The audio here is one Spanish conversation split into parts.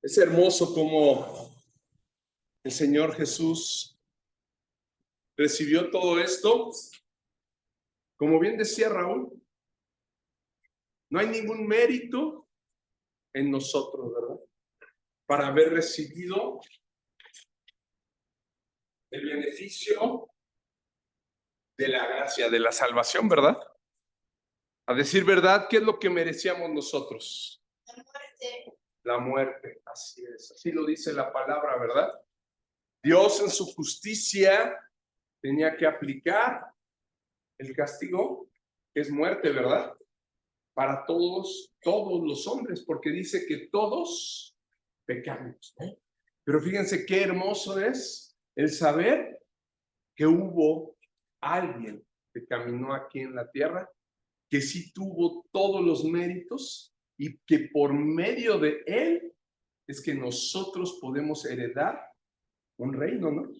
Es hermoso cómo el Señor Jesús recibió todo esto. Como bien decía Raúl, no hay ningún mérito en nosotros, ¿verdad? Para haber recibido el beneficio de la gracia, de la salvación, ¿verdad? A decir verdad, ¿qué es lo que merecíamos nosotros? La muerte. La muerte, así es, así lo dice la palabra, ¿verdad? Dios en su justicia tenía que aplicar el castigo, que es muerte, ¿verdad? Para todos los hombres, porque dice que todos pecamos, ¿no? Pero fíjense qué hermoso es el saber que hubo alguien que caminó aquí en la tierra, que sí tuvo todos los méritos y que por medio de él es que nosotros podemos heredar un reino, ¿no?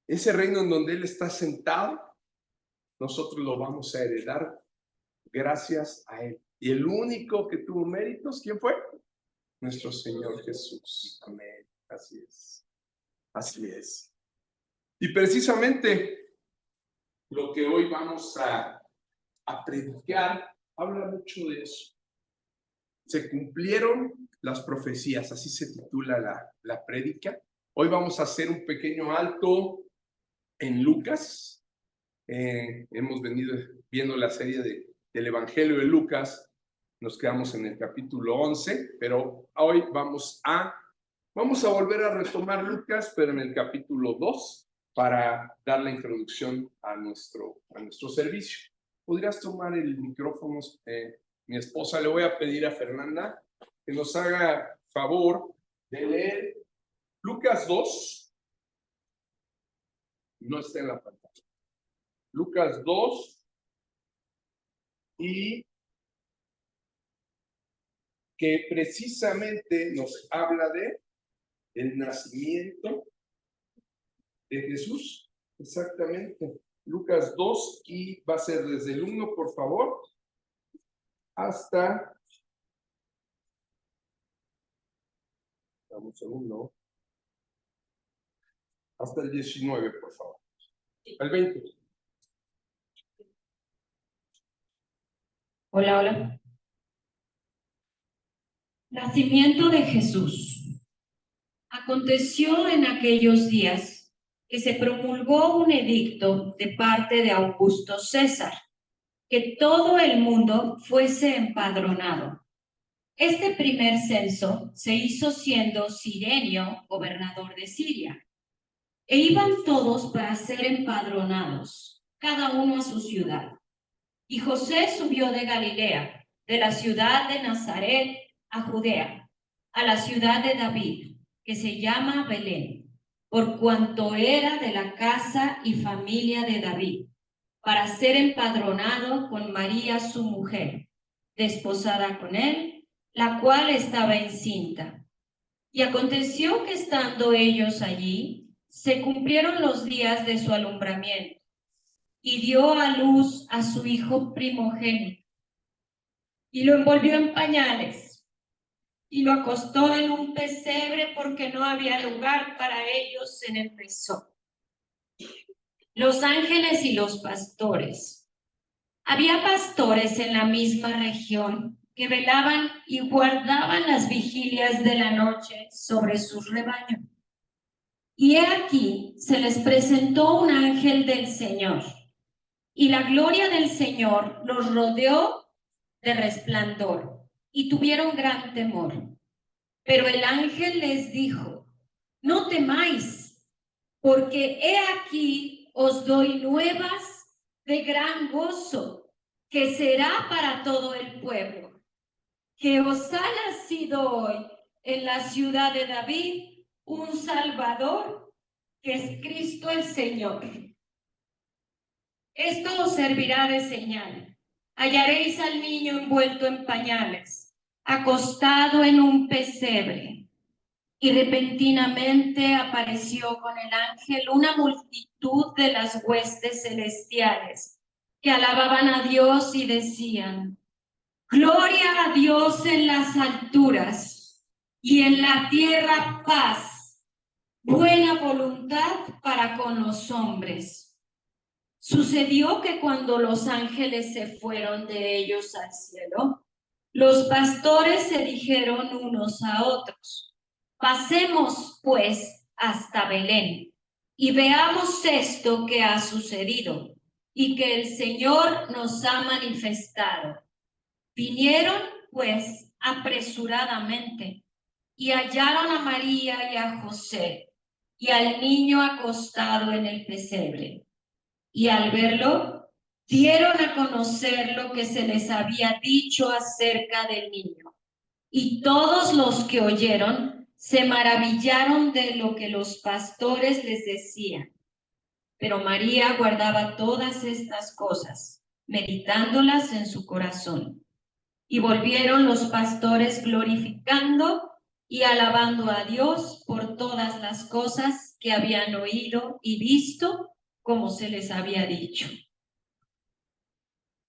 Ese reino en donde él está sentado, nosotros lo vamos a heredar gracias a él. Y el único que tuvo méritos, ¿quién fue? Nuestro Señor Jesús. Amén. Así es. Así es. Y precisamente lo que hoy vamos a predicar habla mucho de eso. Se cumplieron las profecías, así se titula la prédica. Hoy vamos a hacer un pequeño alto en Lucas. Hemos venido viendo la serie del Evangelio de Lucas. Nos quedamos en el capítulo 11, pero hoy vamos a volver a retomar Lucas, pero en el capítulo 2, para dar la introducción a nuestro servicio. ¿Podrías tomar el micrófono, mi esposa? Le voy a pedir a Fernanda que nos haga favor de leer Lucas 2. No está en la pantalla. Lucas 2, y que precisamente nos habla de el nacimiento de Jesús. Exactamente. Lucas 2, y va a ser desde el 1, por favor, hasta... Dame un segundo. Hasta el 19, por favor. Al 20. Hola, hola. Nacimiento de Jesús. Aconteció en aquellos días que se promulgó un edicto de parte de Augusto César, que todo el mundo fuese empadronado. Este primer censo se hizo siendo Cirenio gobernador de Siria, e iban todos para ser empadronados, cada uno a su ciudad. Y José subió de Galilea, de la ciudad de Nazaret a Judea, a la ciudad de David, que se llama Belén, por cuanto era de la casa y familia de David, para ser empadronado con María su mujer, desposada con él, la cual estaba encinta. Y aconteció que estando ellos allí, se cumplieron los días de su alumbramiento, y dio a luz a su hijo primogénito, y lo envolvió en pañales, y lo acostó en un pesebre porque no había lugar para ellos en el mesón. Los ángeles y los pastores. Había pastores en la misma región que velaban y guardaban las vigilias de la noche sobre sus rebaños. Y he aquí, se les presentó un ángel del Señor, y la gloria del Señor los rodeó de resplandor, y tuvieron gran temor. Pero el ángel les dijo: no temáis, porque he aquí os doy nuevas de gran gozo, que será para todo el pueblo, que os ha nacido hoy en la ciudad de David un Salvador, que es Cristo el Señor. Esto os servirá de señal. Hallaréis al niño envuelto en pañales, acostado en un pesebre. Y repentinamente apareció con el ángel una multitud de las huestes celestiales, que alababan a Dios y decían: gloria a Dios en las alturas, y en la tierra paz, buena voluntad para con los hombres. Sucedió que cuando los ángeles se fueron de ellos al cielo, los pastores se dijeron unos a otros: pasemos pues hasta Belén y veamos esto que ha sucedido y que el Señor nos ha manifestado. Vinieron pues apresuradamente y hallaron a María y a José y al niño acostado en el pesebre. Y al verlo, dieron a conocer lo que se les había dicho acerca del niño. Y todos los que oyeron se maravillaron de lo que los pastores les decían. Pero María guardaba todas estas cosas, meditándolas en su corazón. Y volvieron los pastores glorificando y alabando a Dios por todas las cosas que habían oído y visto, como se les había dicho.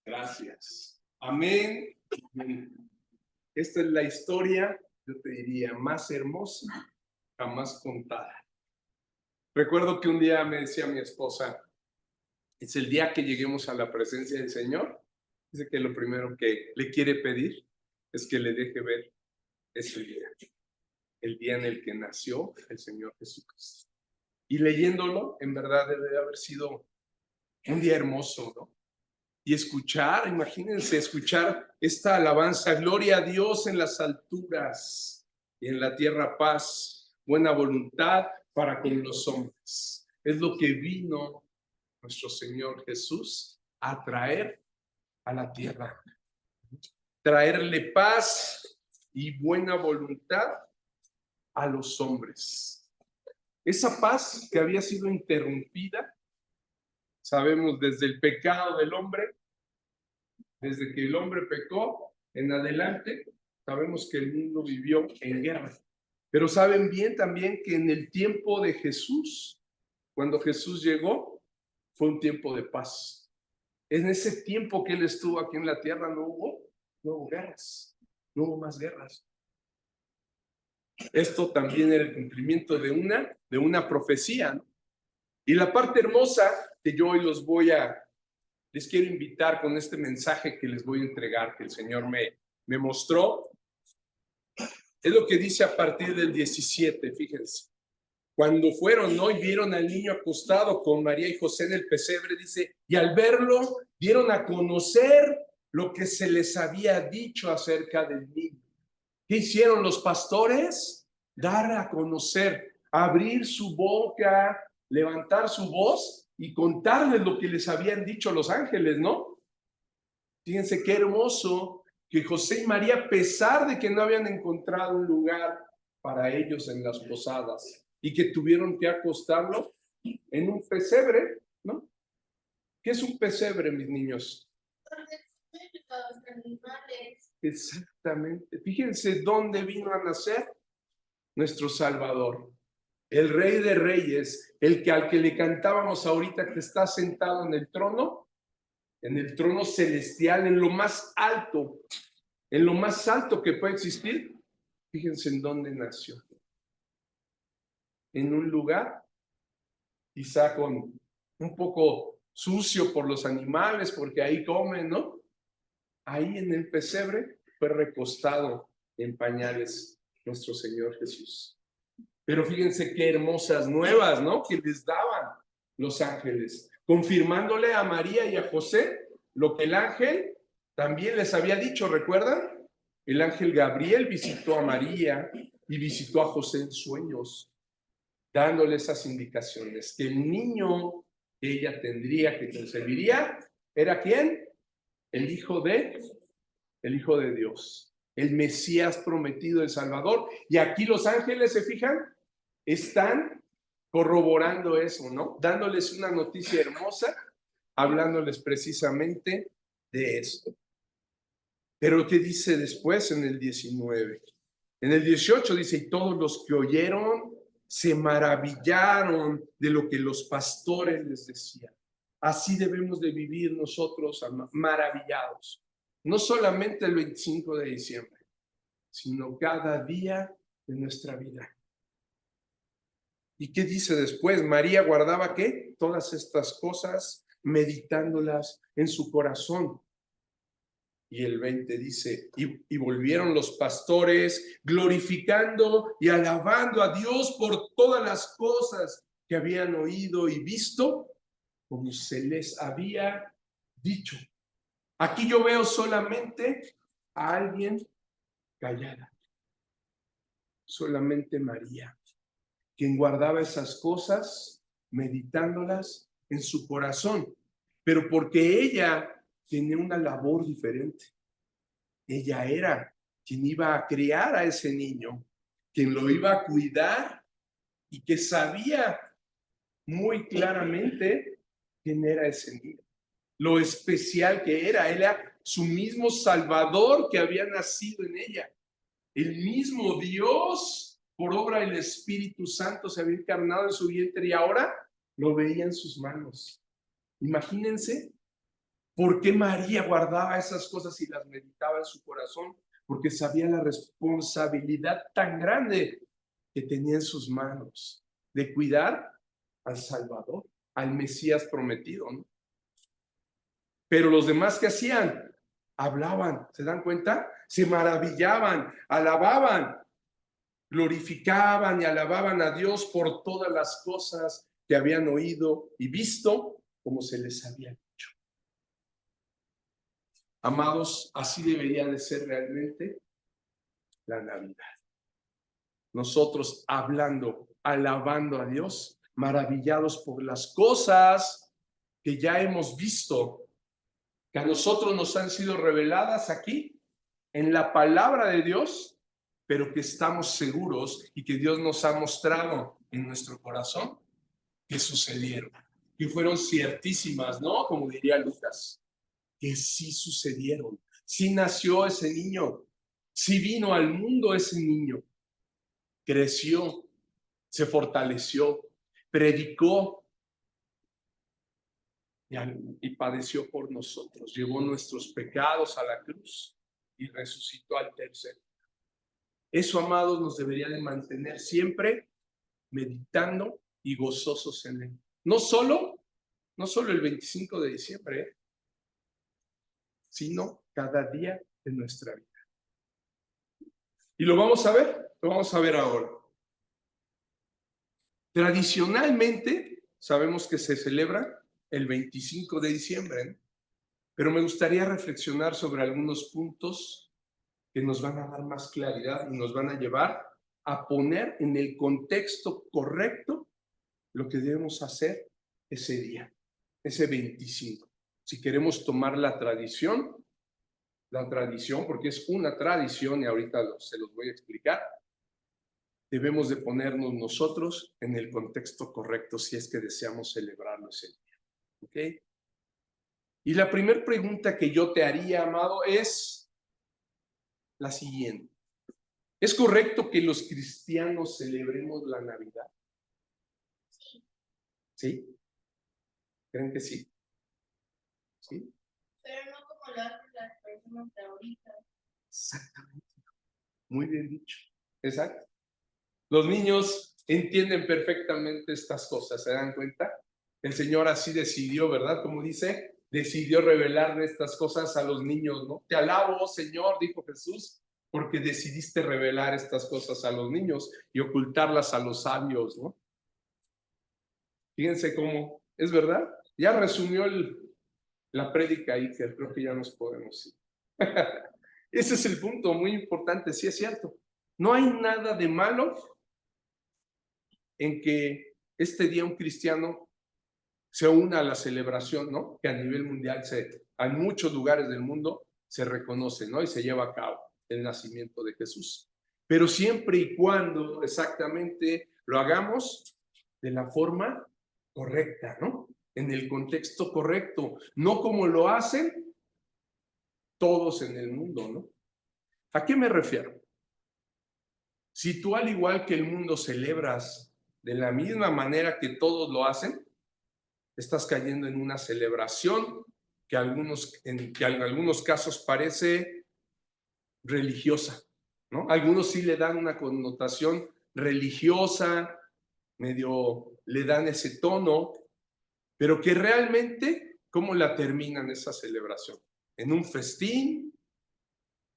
Gracias. Amén. Esta es la historia, yo te diría, más hermosa jamás contada. Recuerdo que un día me decía mi esposa, es el día que lleguemos a la presencia del Señor. Dice que lo primero que le quiere pedir es que le deje ver ese día, el día en el que nació el Señor Jesucristo. Y leyéndolo, en verdad debe de haber sido un día hermoso, ¿no? Y escuchar, imagínense, escuchar esta alabanza: gloria a Dios en las alturas y en la tierra paz, buena voluntad para con los hombres. Es lo que vino nuestro Señor Jesús a traer a la tierra. Traerle paz y buena voluntad a los hombres. Esa paz que había sido interrumpida, sabemos, desde el pecado del hombre, desde que el hombre pecó en adelante, sabemos que el mundo vivió en guerra. Pero saben bien también que en el tiempo de Jesús, cuando Jesús llegó, fue un tiempo de paz. En ese tiempo que él estuvo aquí en la tierra no hubo guerras, no hubo más guerras. Esto también era el cumplimiento de una profecía, ¿no? Y la parte hermosa que yo hoy les quiero invitar con este mensaje que les voy a entregar, que el Señor me mostró, es lo que dice a partir del 17, fíjense. Cuando fueron, ¿no?, y vieron al niño acostado con María y José en el pesebre, dice, y al verlo, dieron a conocer lo que se les había dicho acerca del niño. ¿Qué hicieron los pastores? Dar a conocer, abrir su boca, levantar su voz y contarles lo que les habían dicho los ángeles, ¿no? Fíjense qué hermoso que José y María, a pesar de que no habían encontrado un lugar para ellos en las posadas y que tuvieron que acostarlo en un pesebre, ¿no? ¿Qué es un pesebre, mis niños? Exactamente. Fíjense dónde vino a nacer nuestro Salvador, el Rey de Reyes, al que le cantábamos ahorita, que está sentado en el trono celestial, en lo más alto que puede existir. Fíjense en dónde nació. En un lugar, quizá con un poco sucio por los animales, porque ahí comen, ¿no? Ahí en el pesebre fue recostado en pañales nuestro Señor Jesús. Pero fíjense qué hermosas nuevas, ¿no?, que les daban los ángeles, confirmándole a María y a José lo que el ángel también les había dicho. ¿Recuerdan? El ángel Gabriel visitó a María y visitó a José en sueños, dándole esas indicaciones, que el niño que ella tendría, que concebiría, ¿era quién? El Hijo de Dios, el Mesías prometido, el Salvador. Y aquí los ángeles, ¿se fijan?, están corroborando eso, ¿no? Dándoles una noticia hermosa, hablándoles precisamente de esto. Pero ¿qué dice después en el 19? En el 18 dice, y todos los que oyeron se maravillaron de lo que los pastores les decían. Así debemos de vivir nosotros, maravillados. No solamente el 25 de diciembre, sino cada día de nuestra vida. ¿Y qué dice después? María guardaba ¿qué? Todas estas cosas, meditándolas en su corazón. Y el 20 dice, y volvieron los pastores glorificando y alabando a Dios por todas las cosas que habían oído y visto, como se les había dicho. Aquí yo veo solamente a alguien callada, solamente María, quien guardaba esas cosas, meditándolas en su corazón, pero porque ella tenía una labor diferente. Ella era quien iba a criar a ese niño, quien lo iba a cuidar y que sabía muy claramente quién era ese niño, lo especial que era su mismo Salvador que había nacido en ella, el mismo Dios por obra del Espíritu Santo se había encarnado en su vientre y ahora lo veía en sus manos. Imagínense por qué María guardaba esas cosas y las meditaba en su corazón, porque sabía la responsabilidad tan grande que tenía en sus manos de cuidar al Salvador, al Mesías prometido, ¿no? Pero los demás, ¿qué hacían? Hablaban, ¿se dan cuenta? Se maravillaban, alababan, glorificaban y alababan a Dios por todas las cosas que habían oído y visto, como se les había dicho. Amados, así debería de ser realmente la Navidad. Nosotros hablando, alabando a Dios, maravillados por las cosas que ya hemos visto, que a nosotros nos han sido reveladas aquí en la palabra de Dios, pero que estamos seguros y que Dios nos ha mostrado en nuestro corazón que sucedieron, que fueron ciertísimas, ¿no? Como diría Lucas, que sí sucedieron, sí nació ese niño, sí vino al mundo ese niño, creció, se fortaleció, predicó y padeció por nosotros, llevó nuestros pecados a la cruz y resucitó al tercer día. Eso, amados, nos debería de mantener siempre meditando y gozosos en él. No solo el 25 de diciembre, sino cada día de nuestra vida. Y lo vamos a ver ahora. Tradicionalmente, sabemos que se celebra el 25 de diciembre, ¿no? Pero me gustaría reflexionar sobre algunos puntos que nos van a dar más claridad y nos van a llevar a poner en el contexto correcto lo que debemos hacer ese día, ese 25. Si queremos tomar la tradición, porque es una tradición y ahorita se los voy a explicar, debemos de ponernos nosotros en el contexto correcto si es que deseamos celebrarlo ese día. ¿Ok? Y la primera pregunta que yo te haría, amado, es la siguiente. ¿Es correcto que los cristianos celebremos la Navidad? ¿Sí? ¿Creen que sí? ¿Sí? Pero no como lo hacen las personas de ahorita. Exactamente. Muy bien dicho. Exacto. Los niños entienden perfectamente estas cosas, ¿se dan cuenta? El Señor así decidió, ¿verdad? Como dice, decidió revelarle estas cosas a los niños, ¿no? Te alabo, Señor, dijo Jesús, porque decidiste revelar estas cosas a los niños y ocultarlas a los sabios, ¿no? Fíjense cómo, es verdad, ya resumió la prédica ahí, que creo que ya nos podemos ir. Ese es el punto muy importante, sí es cierto. No hay nada de malo en que este día un cristiano se una a la celebración, ¿no? Que a nivel mundial, en muchos lugares del mundo se reconoce, ¿no? Y se lleva a cabo el nacimiento de Jesús. Pero siempre y cuando exactamente lo hagamos de la forma correcta, ¿no? En el contexto correcto, no como lo hacen todos en el mundo, ¿no? ¿A qué me refiero? Si tú, al igual que el mundo, celebras de la misma manera que todos lo hacen, estás cayendo en una celebración que en algunos casos parece religiosa, ¿no? Algunos sí le dan una connotación religiosa, medio le dan ese tono, pero que realmente, ¿cómo la terminan esa celebración? En un festín,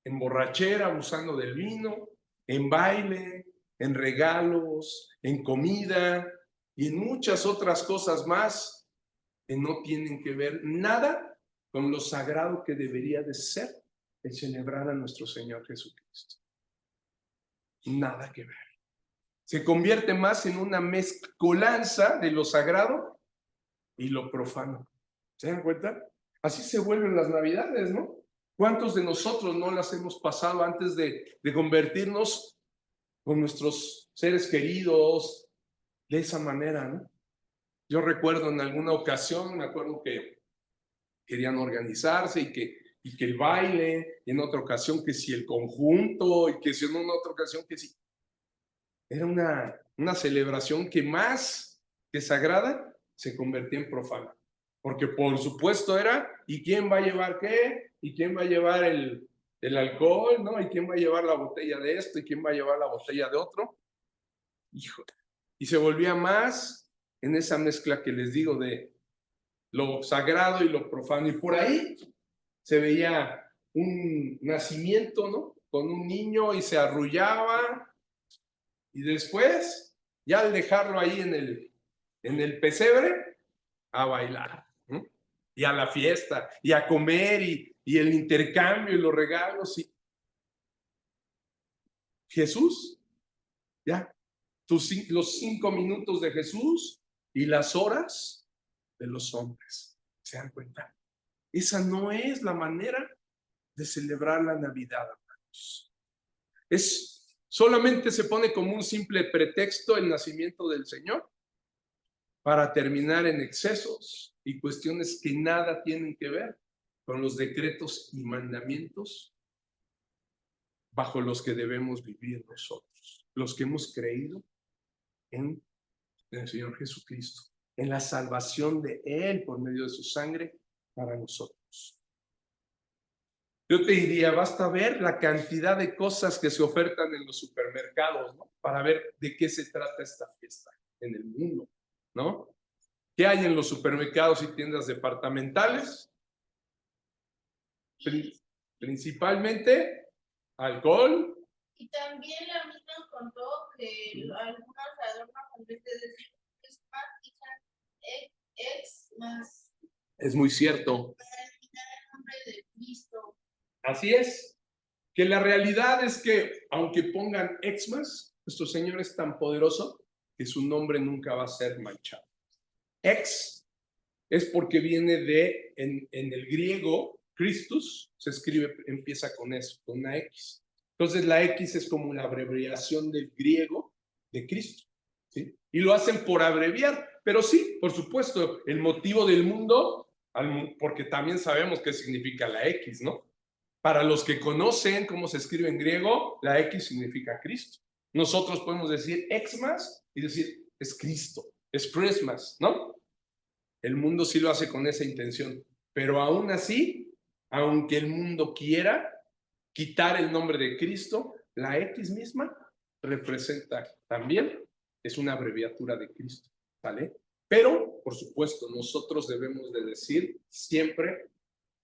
en borrachera, abusando del vino, en baile, en regalos, en comida y en muchas otras cosas más que no tienen que ver nada con lo sagrado que debería de ser el celebrar a nuestro Señor Jesucristo. Nada que ver. Se convierte más en una mezcolanza de lo sagrado y lo profano. ¿Se dan cuenta? Así se vuelven las Navidades, ¿no? ¿Cuántos de nosotros no las hemos pasado antes de convertirnos con nuestros seres queridos de esa manera, ¿no? Yo recuerdo en alguna ocasión, me acuerdo que querían organizarse y que el baile, y en otra ocasión que si el conjunto, y que si en una otra ocasión que si. Era una celebración que más que sagrada se convertía en profana. Porque por supuesto era, ¿y quién va a llevar qué? ¿Y quién va a llevar el alcohol? ¿No? ¿Y quién va a llevar la botella de esto? ¿Y quién va a llevar la botella de otro? Hijo. Y se volvía más en esa mezcla que les digo de lo sagrado y lo profano. Y por ahí se veía un nacimiento, ¿no? Con un niño y se arrullaba. Y después, ya al dejarlo ahí en el pesebre, a bailar, ¿no? Y a la fiesta, y a comer, y el intercambio, y los regalos. Y Jesús, ya, los 5 minutos de Jesús y las horas de los hombres. ¿Se dan cuenta? Esa no es la manera de celebrar la Navidad, hermanos. Solamente se pone como un simple pretexto el nacimiento del Señor para terminar en excesos y cuestiones que nada tienen que ver con los decretos y mandamientos bajo los que debemos vivir nosotros, los que hemos creído en el Señor Jesucristo, en la salvación de Él por medio de su sangre para nosotros. Yo te diría, basta ver la cantidad de cosas que se ofertan en los supermercados, ¿no? Para ver de qué se trata esta fiesta en el mundo, ¿no? ¿Qué hay en los supermercados y tiendas departamentales? Principalmente alcohol. Y también la misma nos contó que algunos adornos en vez de decir Christmas dicen Xmas. Es muy cierto. Para eliminar el nombre de Cristo. Así es. Que la realidad es que, aunque pongan Xmas, nuestro Señor es tan poderoso que su nombre nunca va a ser manchado. Ex es porque viene en el griego, Christus, se escribe, empieza con eso, con una X. Entonces la X es como la abreviación del griego de Cristo, ¿sí? Y lo hacen por abreviar, pero sí, por supuesto, el motivo del mundo, porque también sabemos qué significa la X, ¿no? Para los que conocen cómo se escribe en griego, la X significa Cristo. Nosotros podemos decir Xmas y decir es Cristo, es Christmas, ¿no? El mundo sí lo hace con esa intención, pero aún así, aunque el mundo quiera quitar el nombre de Cristo, la X misma representa también, es una abreviatura de Cristo, ¿vale? Pero, por supuesto, nosotros debemos de decir siempre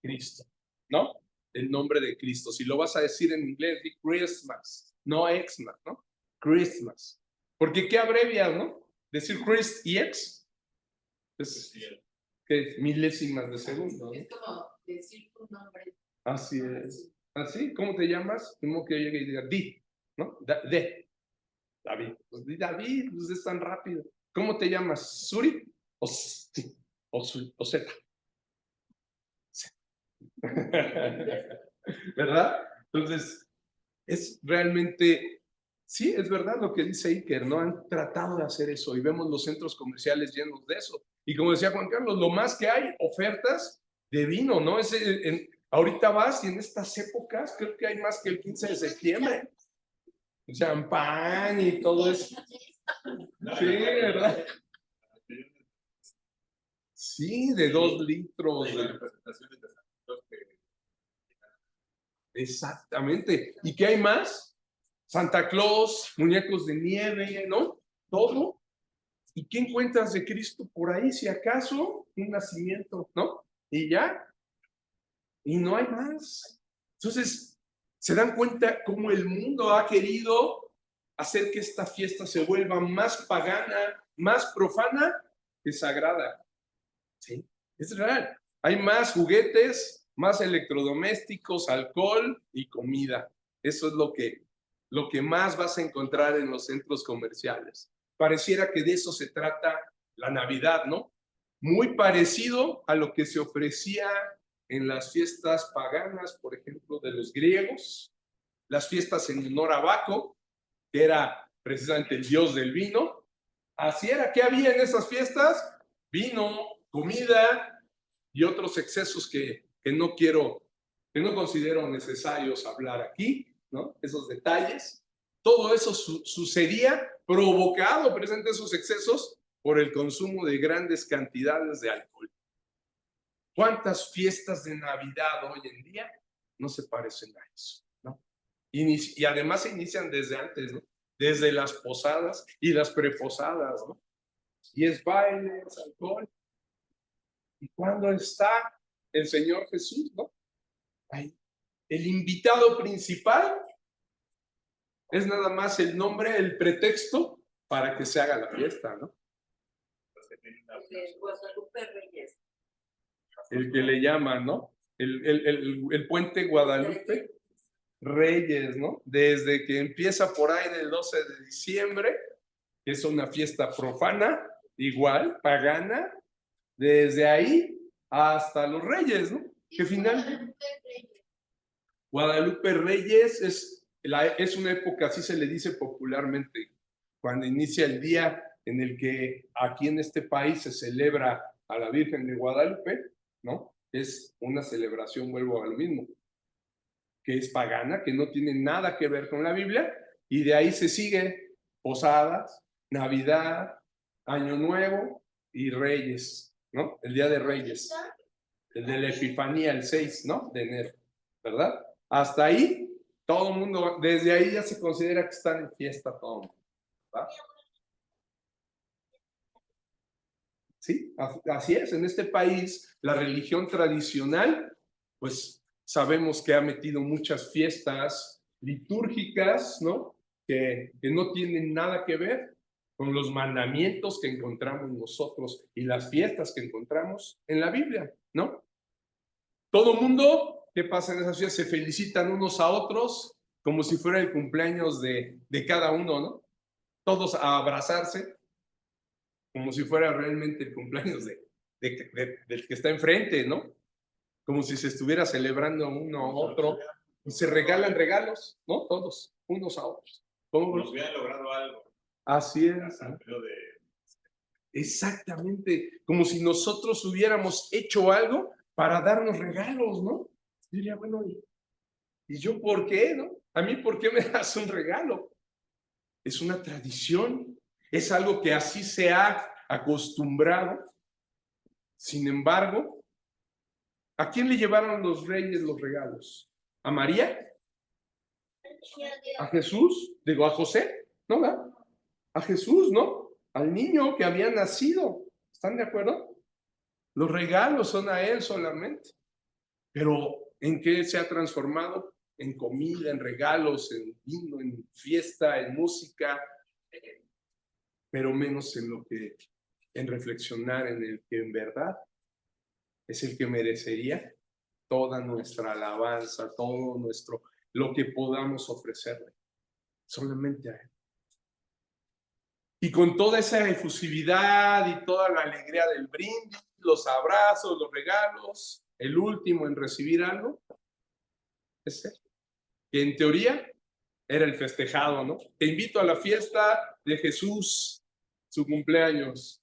Cristo, ¿no? El nombre de Cristo. Si lo vas a decir en inglés, di Christmas, no Xmas, ¿no? Christmas. Porque ¿qué abrevias, no? Decir Christ y X es que milésimas de segundo, ¿no? Es como decir tu nombre. Así es. ¿Así? ¿Cómo te llamas? Como que llegue y diga Di, ¿no? David. Pues di David, pues es tan rápido. ¿Cómo te llamas? ¿Suri? O Zeta. ¿Verdad? Entonces, es realmente, sí, es verdad lo que dice Iker, ¿no? Han tratado de hacer eso y vemos los centros comerciales llenos de eso. Y como decía Juan Carlos, lo más que hay, ofertas de vino, ¿no? Ahorita vas y en estas épocas creo que hay más que el 15 de septiembre. Champán y todo eso. Sí, ¿verdad? Sí, de 2 litros. Exactamente. ¿Y qué hay más? Santa Claus, muñecos de nieve, ¿no? Todo. ¿Y qué encuentras de Cristo por ahí? Si acaso un nacimiento, ¿no? Y ya. Y no hay más. Entonces, se dan cuenta cómo el mundo ha querido hacer que esta fiesta se vuelva más pagana, más profana que sagrada. ¿Sí? Es real. Hay más juguetes, más electrodomésticos, alcohol y comida. Eso es lo que más vas a encontrar en los centros comerciales. Pareciera que de eso se trata la Navidad, ¿no? Muy parecido a lo que se ofrecía en las fiestas paganas, por ejemplo, de los griegos, las fiestas en honor a Baco, que era precisamente el dios del vino. Así era. ¿Qué había en esas fiestas? Vino, comida y otros excesos que no considero necesarios hablar aquí, ¿no? Esos detalles. Todo eso sucedía provocado, presente esos excesos, por el consumo de grandes cantidades de alcohol. ¿Cuántas fiestas de Navidad hoy en día no se parecen a eso, ¿no? Y además se inician desde antes, ¿no? Desde las posadas y las preposadas, ¿no? Y es baile, es alcohol. ¿Y cuándo está el Señor Jesús, no? Ahí. El invitado principal es nada más el nombre, el pretexto para que se haga la fiesta, ¿no? Guadalupe Reyes. El que le llaman, ¿no? El puente Guadalupe Reyes, ¿no? Desde que empieza por ahí del 12 de diciembre, que es una fiesta profana, igual, pagana, desde ahí hasta los Reyes, ¿no? Que final. Guadalupe Reyes es una época, así se le dice popularmente, cuando inicia el día en el que aquí en este país se celebra a la Virgen de Guadalupe, ¿no? Es una celebración, vuelvo a lo mismo, que es pagana, que no tiene nada que ver con la Biblia, y de ahí se sigue posadas, Navidad, Año Nuevo y Reyes, ¿no? El Día de Reyes, el de la Epifanía, el 6, ¿no? De enero, ¿verdad? Hasta ahí, todo el mundo, desde ahí ya se considera que están en fiesta todo el mundo, ¿verdad? Sí, así es. En este país, la religión tradicional, pues sabemos que ha metido muchas fiestas litúrgicas, ¿no? Que no tienen nada que ver con los mandamientos que encontramos nosotros y las fiestas que encontramos en la Biblia, ¿no? Todo mundo, ¿qué pasa en esas fiestas? Se felicitan unos a otros como si fuera el cumpleaños de cada uno, ¿no? Todos a abrazarse, como si fuera realmente el cumpleaños del que está enfrente, ¿no? Como si se estuviera celebrando uno a otro. Y se regalan regalos, ¿no? Todos, unos a otros. Como si hubieran logrado algo. Así es. ¿no? Exactamente. Como si nosotros hubiéramos hecho algo para darnos regalos, ¿no? Yo diría, bueno, ¿y yo por qué, no? A mí, ¿por qué me das un regalo? Es una tradición. Es algo que así se ha acostumbrado. Sin embargo, ¿a quién le llevaron los reyes los regalos? ¿A María? ¿A Jesús? Digo, ¿a José? ¿No? ¿verdad? A Jesús, ¿no? Al niño que había nacido. ¿Están de acuerdo? Los regalos son a él solamente. Pero ¿en qué se ha transformado? En comida, en regalos, en vino, en fiesta, en música, pero menos en reflexionar en el que en verdad es el que merecería toda nuestra alabanza, todo lo que podamos ofrecerle, solamente a él. Y con toda esa efusividad y toda la alegría del brindis, los abrazos, los regalos, el último en recibir algo, es él, que en teoría era el festejado, ¿no? Te invito a la fiesta de Jesús, su cumpleaños.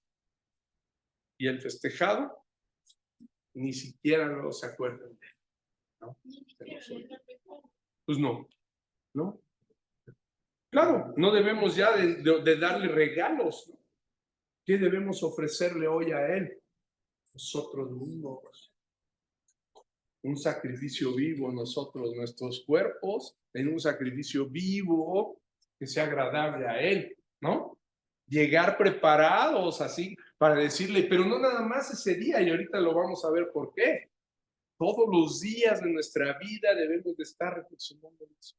Y el festejado ni siquiera no se acuerdan de él, ¿no? Pues no, ¿no? Claro, no debemos ya de darle regalos, ¿no? ¿Qué debemos ofrecerle hoy a él? Nosotros mismos. un sacrificio vivo nosotros, nuestros cuerpos, en un sacrificio vivo que sea agradable a Él, ¿no? Llegar preparados así para decirle, pero no nada más ese día, y ahorita lo vamos a ver por qué. Todos los días de nuestra vida debemos de estar reflexionando en eso.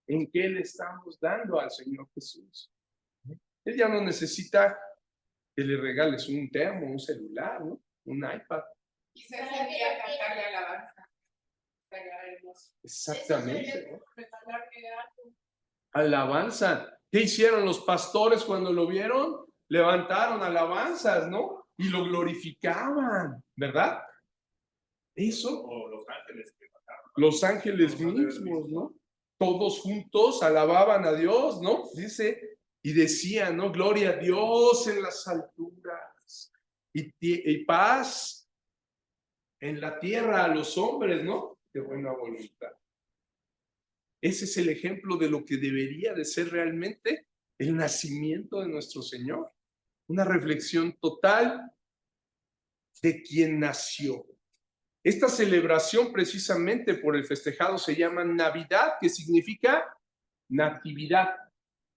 ¿En qué le estamos dando al Señor Jesús? Él ya no necesita que le regales un termo, un celular, ¿no? Un iPad. Quizás sería cantarle alabanza. Estaría hermoso. Exactamente, ¿no? Regalarle algo. Alabanza. ¿Qué hicieron los pastores cuando lo vieron? Levantaron alabanzas, ¿no? Y lo glorificaban, ¿verdad? Eso, O los ángeles que mataron. los ángeles mismos, ¿no? Todos juntos alababan a Dios, ¿no? Dice, y decían, ¿no? Gloria a Dios en las alturas y paz en la tierra a los hombres, ¿no? De buena voluntad. Ese es el ejemplo de lo que debería de ser realmente el nacimiento de nuestro Señor. Una reflexión total de quien nació. Esta celebración precisamente por el festejado se llama Navidad, que significa natividad,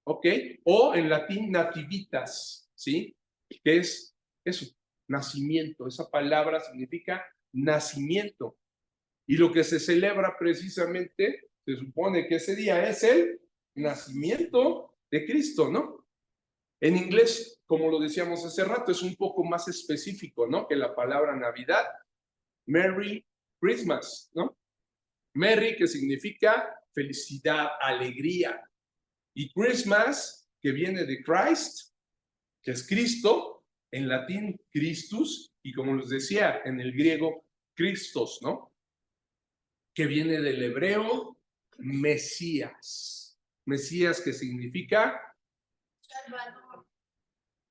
¿ok? O en latín nativitas, ¿sí? Que es eso, nacimiento. Esa palabra significa nacimiento. Y lo que se celebra precisamente, se supone que ese día es el nacimiento de Cristo, ¿no? En inglés, como lo decíamos hace rato, es un poco más específico, ¿no? Que la palabra Navidad. Merry Christmas, ¿no? Merry, que significa felicidad, alegría. Y Christmas, que viene de Christ, que es Cristo, en latín Christus, y como les decía, en el griego Christos, ¿no? Que viene del hebreo Mesías. Mesías, que significa Salvador.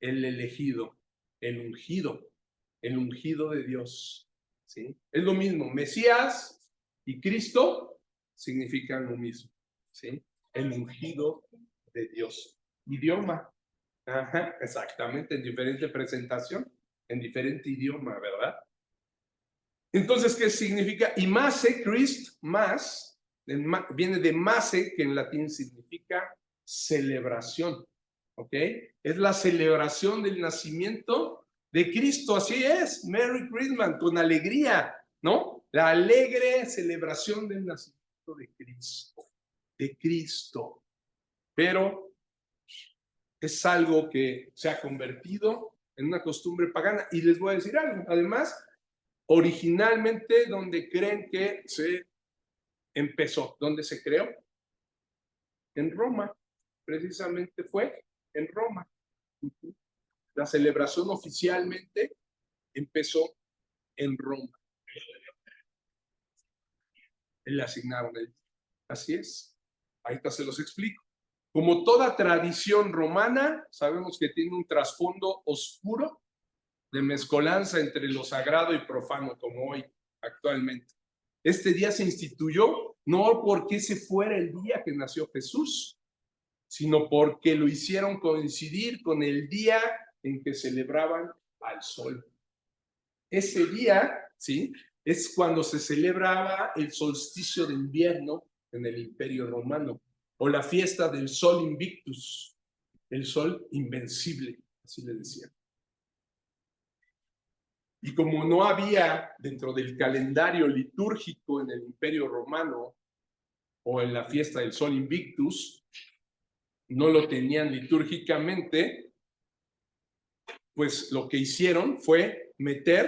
el elegido, el ungido de Dios. ¿Sí? Es lo mismo, Mesías y Cristo significan lo mismo, ¿sí? El ungido de Dios. Idioma, ajá, exactamente, en diferente presentación, en diferente idioma, ¿verdad? Entonces, ¿qué significa? Y mase, Christ, más, viene de mase, que en latín significa celebración, ¿ok? Es la celebración del nacimiento de Cristo, así es, Merry Christmas, con alegría, ¿no? La alegre celebración del nacimiento de Cristo. Pero es algo que se ha convertido en una costumbre pagana. Y les voy a decir algo, además, originalmente, donde creen que se empezó, donde se creó, en Roma, precisamente fue en Roma. La celebración oficialmente empezó en Roma. Le asignaron el día. Así es. Ahorita se los explico. Como toda tradición romana, sabemos que tiene un trasfondo oscuro de mezcolanza entre lo sagrado y profano, como hoy actualmente. Este día se instituyó no porque ese fuera el día que nació Jesús, sino porque lo hicieron coincidir con el día en que celebraban al sol. Ese día, ¿sí?, es cuando se celebraba el solsticio de invierno en el Imperio Romano, o la fiesta del Sol Invictus, el sol invencible, así le decían. Y como no había dentro del calendario litúrgico en el Imperio Romano o en la fiesta del Sol Invictus, no lo tenían litúrgicamente, pues lo que hicieron fue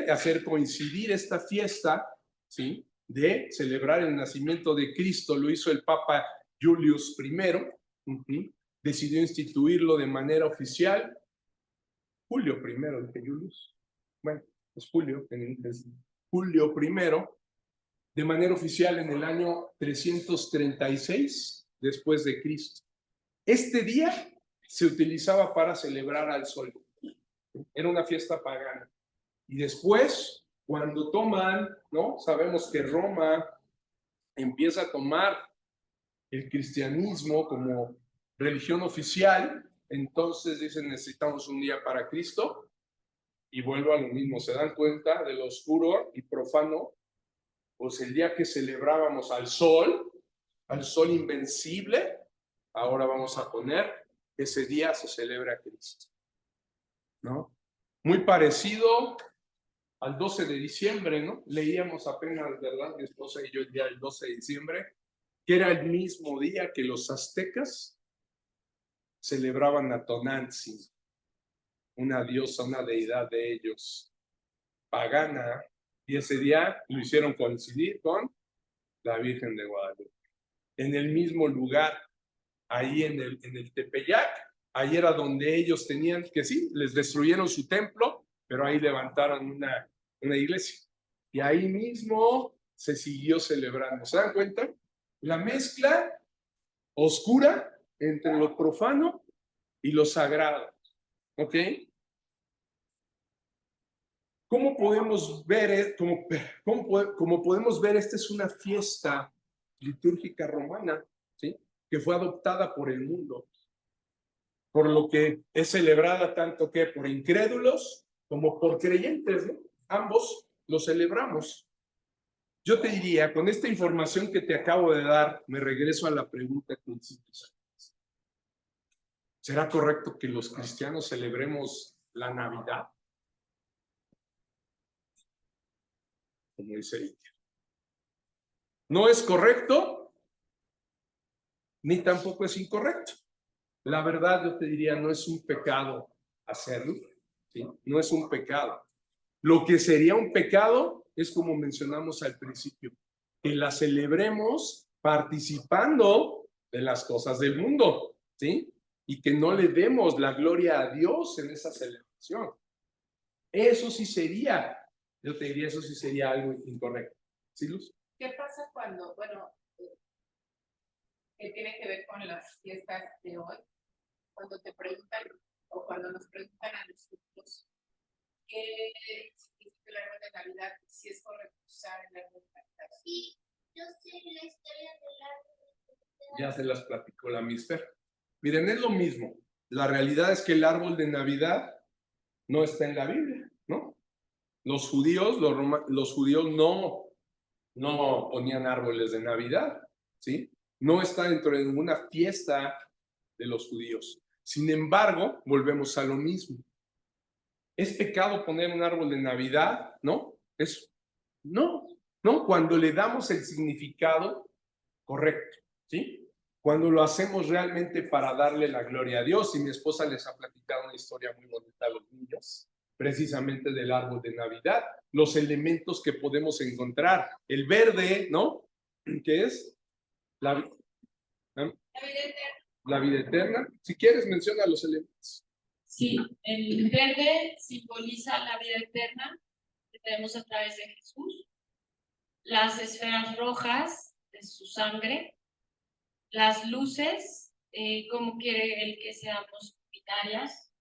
hacer coincidir esta fiesta, ¿sí?, de celebrar el nacimiento de Cristo. Lo hizo el Papa Julius I, decidió instituirlo de manera oficial. Julio I, dije Julius. Bueno, es Julio en inglés. Julio I, de manera oficial en el año 336 después de Cristo. Este día se utilizaba para celebrar al sol. Era una fiesta pagana. Y después, cuando toman, ¿no? Sabemos que Roma empieza a tomar el cristianismo como religión oficial, entonces dicen, necesitamos un día para Cristo, y vuelvo a lo mismo, se dan cuenta de lo oscuro y profano Pues el día que celebrábamos al sol invencible, ahora vamos a poner que ese día se celebra a Cristo, ¿no? Muy parecido al 12 de diciembre, ¿no? Leíamos apenas, ¿verdad? Mi esposa y yo el día del 12 de diciembre, que era el mismo día que los aztecas celebraban a Tonantzin, una diosa, una deidad de ellos, pagana, y ese día lo hicieron coincidir con la Virgen de Guadalupe. En el mismo lugar, ahí en el Tepeyac, ahí era donde ellos tenían que, sí, les destruyeron su templo, pero ahí levantaron una iglesia. Y ahí mismo se siguió celebrando. ¿Se dan cuenta? La mezcla oscura entre lo profano y lo sagrado. ¿Ok? ¿Cómo podemos ver, cómo podemos ver, esta es una fiesta litúrgica romana, ¿sí? Que fue adoptada por el mundo, por lo que es celebrada tanto que por incrédulos como por creyentes, ¿no? Ambos lo celebramos. Yo te diría, con esta información que te acabo de dar, me regreso a la pregunta que hiciste. ¿Será correcto que los cristianos celebremos la Navidad? Como dice ella. No es correcto, ni tampoco es incorrecto. La verdad, yo te diría, no es un pecado hacerlo, ¿sí? No es un pecado. Lo que sería un pecado es, como mencionamos al principio, que la celebremos participando de las cosas del mundo, ¿sí? Y que no le demos la gloria a Dios en esa celebración. Eso sí sería, yo te diría, eso sí sería algo incorrecto. ¿Sí, Luz? ¿Qué pasa cuando, bueno, que tiene que ver con las fiestas de hoy? Cuando te preguntan, o cuando nos preguntan a nosotros, ¿qué significa el árbol de Navidad? Si es correcto usar el árbol de Navidad. Sí, yo sé la historia del árbol. Ya se las platicó la Misfer. Miren, es lo mismo. La realidad es que el árbol de Navidad no está en la Biblia, ¿no? Los judíos no ponían árboles de Navidad, ¿sí? No está dentro de ninguna fiesta de los judíos. Sin embargo, volvemos a lo mismo. ¿Es pecado poner un árbol de Navidad? ¿No? No, cuando le damos el significado correcto, ¿sí? Cuando lo hacemos realmente para darle la gloria a Dios. Y mi esposa les ha platicado una historia muy bonita a los niños, precisamente del árbol de Navidad, los elementos que podemos encontrar. El verde, ¿no? ¿Qué es? La vida eterna. Si quieres, menciona los elementos. Sí, el verde simboliza la vida eterna que tenemos a través de Jesús. Las esferas rojas de su sangre. Las luces, como quiere Él que seamos unitarias,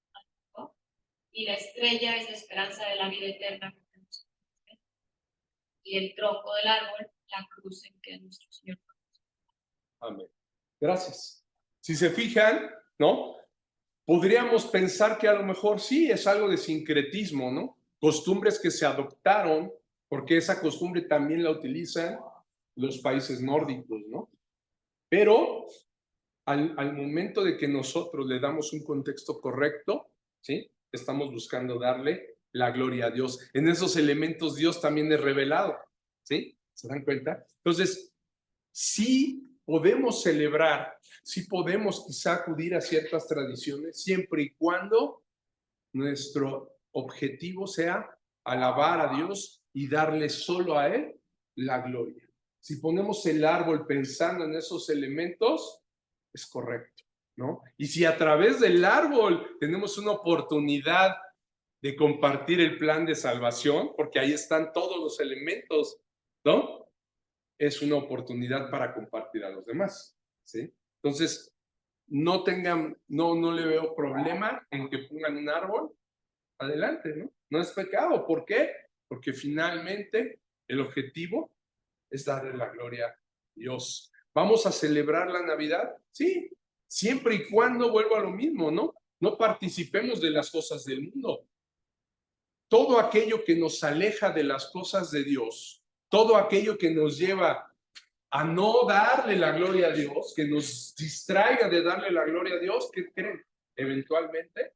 ¿no? Y la estrella es la esperanza de la vida eterna que tenemos. Y el tronco del árbol, la cruz en que nuestro Señor. Amén. Gracias. Si se fijan, ¿no? Podríamos pensar que a lo mejor sí es algo de sincretismo, ¿no? Costumbres que se adoptaron, porque esa costumbre también la utilizan los países nórdicos, ¿no? Pero al momento de que nosotros le damos un contexto correcto, ¿sí? Estamos buscando darle la gloria a Dios. En esos elementos Dios también es revelado, ¿sí? ¿Se dan cuenta? Entonces, sí podemos celebrar, sí podemos quizá acudir a ciertas tradiciones, siempre y cuando nuestro objetivo sea alabar a Dios y darle solo a Él la gloria. Si ponemos el árbol pensando en esos elementos, es correcto, ¿no? Y si a través del árbol tenemos una oportunidad de compartir el plan de salvación, porque ahí están todos los elementos, ¿no? Es una oportunidad para compartir a los demás, ¿sí? Entonces, no le veo problema en que pongan un árbol, adelante, ¿no? No es pecado. ¿Por qué? Porque finalmente el objetivo es darle la gloria a Dios. ¿Vamos a celebrar la Navidad? Sí, siempre y cuando vuelva a lo mismo, ¿no? No participemos de las cosas del mundo. Todo aquello que nos aleja de las cosas de Dios, todo aquello que nos lleva a no darle la gloria a Dios, que nos distraiga de darle la gloria a Dios, ¿qué creen? Eventualmente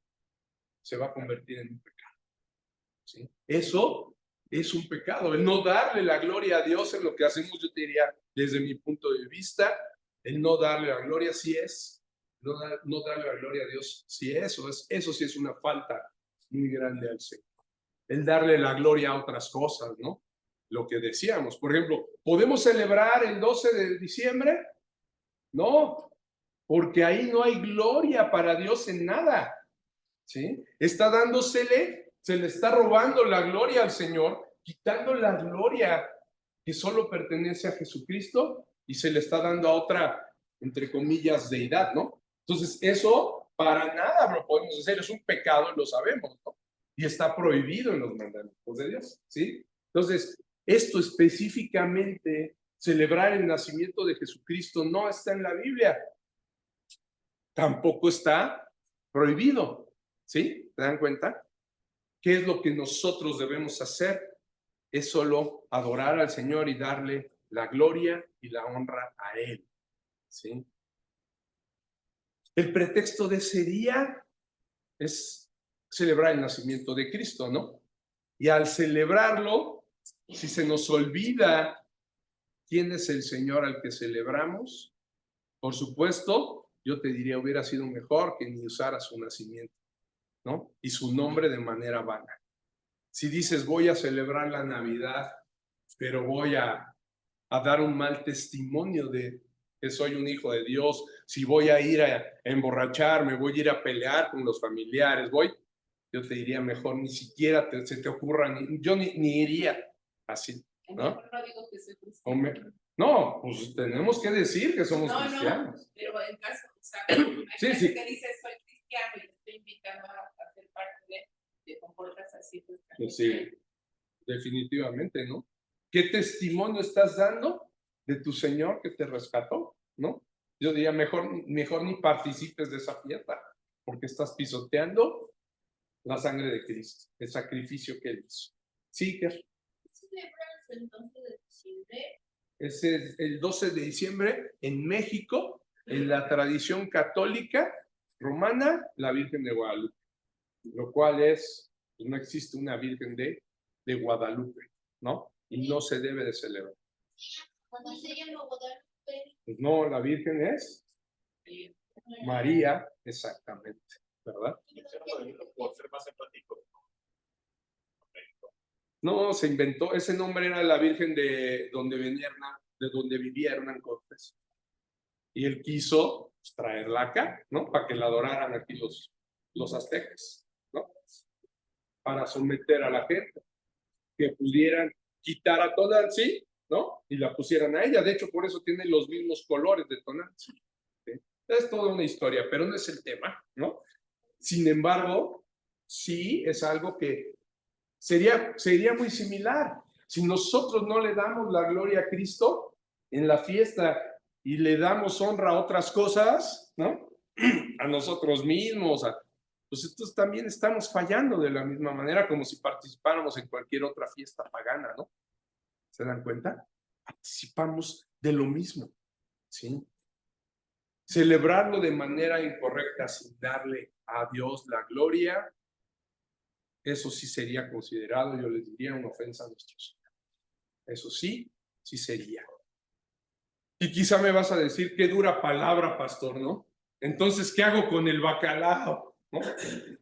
se va a convertir en un pecado. ¿Sí? Eso es un pecado, el no darle la gloria a Dios en lo que hacemos. Yo te diría, desde mi punto de vista, el no darle la gloria sí es, no darle la gloria a Dios sí es, eso sí es una falta muy grande al Señor. El darle la gloria a otras cosas, ¿no? Lo que decíamos, por ejemplo, ¿podemos celebrar el 12 de diciembre? No, porque ahí no hay gloria para Dios en nada, ¿sí? Está dándosele, se le está robando la gloria al Señor, quitando la gloria que solo pertenece a Jesucristo y se le está dando a otra, entre comillas, deidad, ¿no? Entonces, eso para nada lo podemos hacer, es un pecado, lo sabemos, ¿no? Y está prohibido en los mandamientos de Dios, ¿sí? Entonces, esto específicamente, celebrar el nacimiento de Jesucristo, no está en la Biblia. Tampoco está prohibido, ¿sí? ¿Se dan cuenta? ¿Qué es lo que nosotros debemos hacer? Es solo adorar al Señor y darle la gloria y la honra a Él, ¿sí? El pretexto de ese día es celebrar el nacimiento de Cristo, ¿no? Y al celebrarlo, si se nos olvida quién es el Señor al que celebramos, por supuesto, yo te diría, hubiera sido mejor que ni usara su nacimiento, ¿no? Y su nombre de manera vana. Si dices, voy a celebrar la Navidad, pero voy a dar un mal testimonio de que soy un hijo de Dios, si voy a ir a emborracharme, voy a ir a pelear con los familiares, yo te diría mejor, ni siquiera se te ocurra, yo ni iría así, ¿no? Mejor no digo que soy cristiano. No, pues tenemos que decir que somos cristianos. No, pero en caso, o sea, hay Sí. que dice soy cristiano y te estoy invitando a ser parte de te comportas así. Pues sí, definitivamente, ¿no? ¿Qué testimonio estás dando de tu Señor que te rescató, ¿no? Yo diría, mejor ni participes de esa fiesta, porque estás pisoteando la sangre de Cristo, el sacrificio que Él hizo. Sí, que ¿Celebras el 12 de diciembre? ese es el 12 de diciembre en México, en la tradición católica romana, la Virgen de Guadalupe, lo cual es, no existe una Virgen de Guadalupe, ¿no? Y no se debe de celebrar. Cuando se llama Guadalupe. Pues no, la Virgen es María, exactamente, ¿verdad? Por ser más empático. No, se inventó, ese nombre era la Virgen de donde vivía Hernán Cortés. Y él quiso pues, traerla acá, ¿no? Para que la adoraran aquí los aztecas, ¿no? Para someter a la gente, que pudieran quitar a Tonantzin, ¿no? Y la pusieran a ella. De hecho, por eso tiene los mismos colores de Tonantzin. ¿Sí? Es toda una historia, pero no es el tema, ¿no? Sin embargo, sí es algo que sería muy similar. Si nosotros no le damos la gloria a Cristo en la fiesta y le damos honra a otras cosas, ¿no? A nosotros mismos, pues entonces también estamos fallando de la misma manera como si participáramos en cualquier otra fiesta pagana, ¿no? ¿Se dan cuenta? Participamos de lo mismo, ¿sí? Celebrarlo de manera incorrecta sin darle a Dios la gloria, eso sí sería considerado, yo les diría, una ofensa a nuestro Señor. Eso sí sería. Y quizá me vas a decir, qué dura palabra, pastor, ¿no? Entonces, ¿qué hago con el bacalao? ¿No?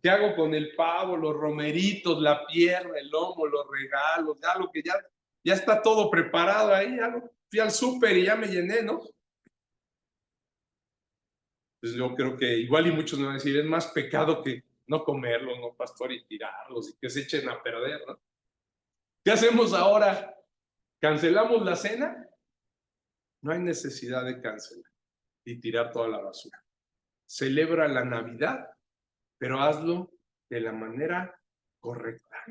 ¿Qué hago con el pavo, los romeritos, la pierna, el lomo, los regalos? Ya lo que ya está todo preparado ahí, fui al súper y ya me llené, ¿no? Pues yo creo que igual y muchos me van a decir, es más pecado que no comerlos, ¿no, pastor? Y tirarlos y que se echen a perder, ¿no? ¿Qué hacemos ahora? ¿Cancelamos la cena? No hay necesidad de cancelar y tirar toda la basura. Celebra la Navidad, pero hazlo de la manera correcta.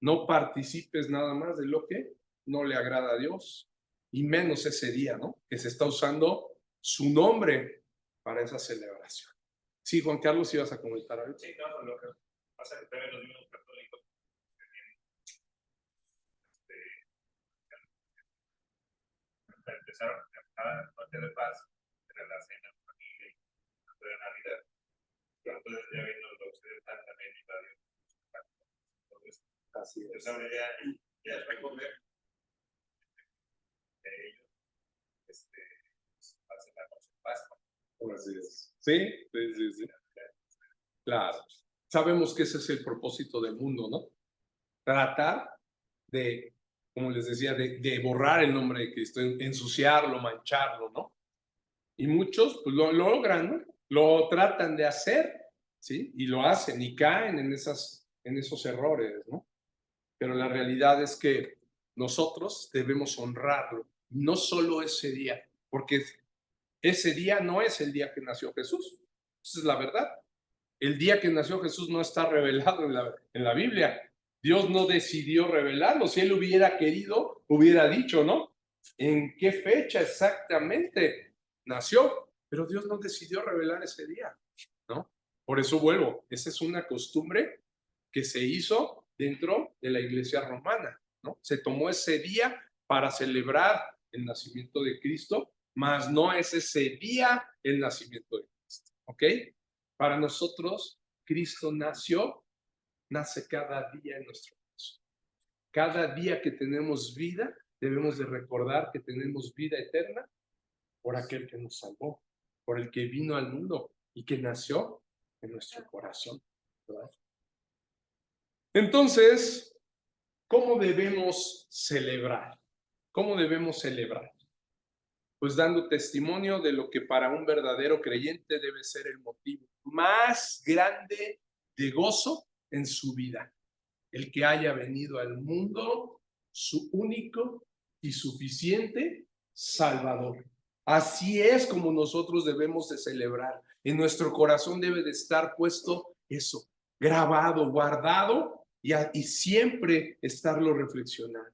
No participes nada más de lo que no le agrada a Dios, y menos ese día, ¿no? Que se está usando su nombre para esa celebración. Sí, Juan Carlos, ibas a comentar algo. Sí, no, lo que pasa es que también los mismos católicos empezaron cada noche de paz, era la cena en familia y de Navidad. Pero entonces ya vino lo occidental también invadió. Entonces, Así es. entonces ahora ya es recoger de ellos, hacen la noche de Pascua. Así es. Sí. Claro. Sabemos que ese es el propósito del mundo, ¿no? Tratar de, como les decía, de borrar el nombre de Cristo, ensuciarlo, mancharlo, ¿no? Y muchos pues, lo logran, ¿no? Lo tratan de hacer, ¿sí? Y lo hacen y caen en esos errores, ¿no? Pero la realidad es que nosotros debemos honrarlo, no solo ese día, porque ese día no es el día que nació Jesús. Esa es la verdad. El día que nació Jesús no está revelado en la Biblia. Dios no decidió revelarlo. Si Él hubiera querido, hubiera dicho, ¿no? ¿En qué fecha exactamente nació? Pero Dios no decidió revelar ese día, ¿no? Por eso vuelvo. Esa es una costumbre que se hizo dentro de la iglesia romana, ¿no? Se tomó ese día para celebrar el nacimiento de Cristo, mas no es ese día el nacimiento de Cristo, ¿ok? Para nosotros, Cristo nace cada día en nuestro corazón. Cada día que tenemos vida, debemos de recordar que tenemos vida eterna por aquel que nos salvó, por el que vino al mundo y que nació en nuestro corazón, ¿verdad? Entonces, ¿cómo debemos celebrar? ¿Cómo debemos celebrar? Pues dando testimonio de lo que para un verdadero creyente debe ser el motivo más grande de gozo en su vida. El que haya venido al mundo su único y suficiente Salvador. Así es como nosotros debemos de celebrar. En nuestro corazón debe de estar puesto eso, grabado, guardado y siempre estarlo reflexionando.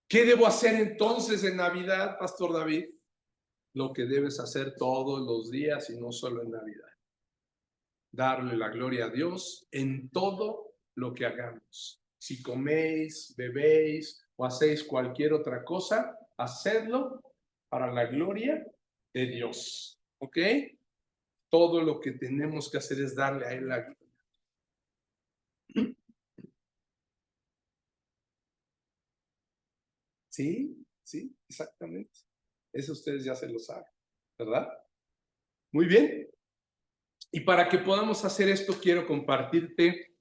¿Qué debo hacer entonces en Navidad, Pastor David? Lo que debes hacer todos los días y no solo en Navidad. Darle la gloria a Dios en todo lo que hagamos. Si coméis, bebéis o hacéis cualquier otra cosa, hacedlo para la gloria de Dios. ¿Ok? Todo lo que tenemos que hacer es darle a Él la gloria. Sí, exactamente. Eso ustedes ya se lo saben, ¿verdad? Muy bien. Y para que podamos hacer esto, quiero compartirte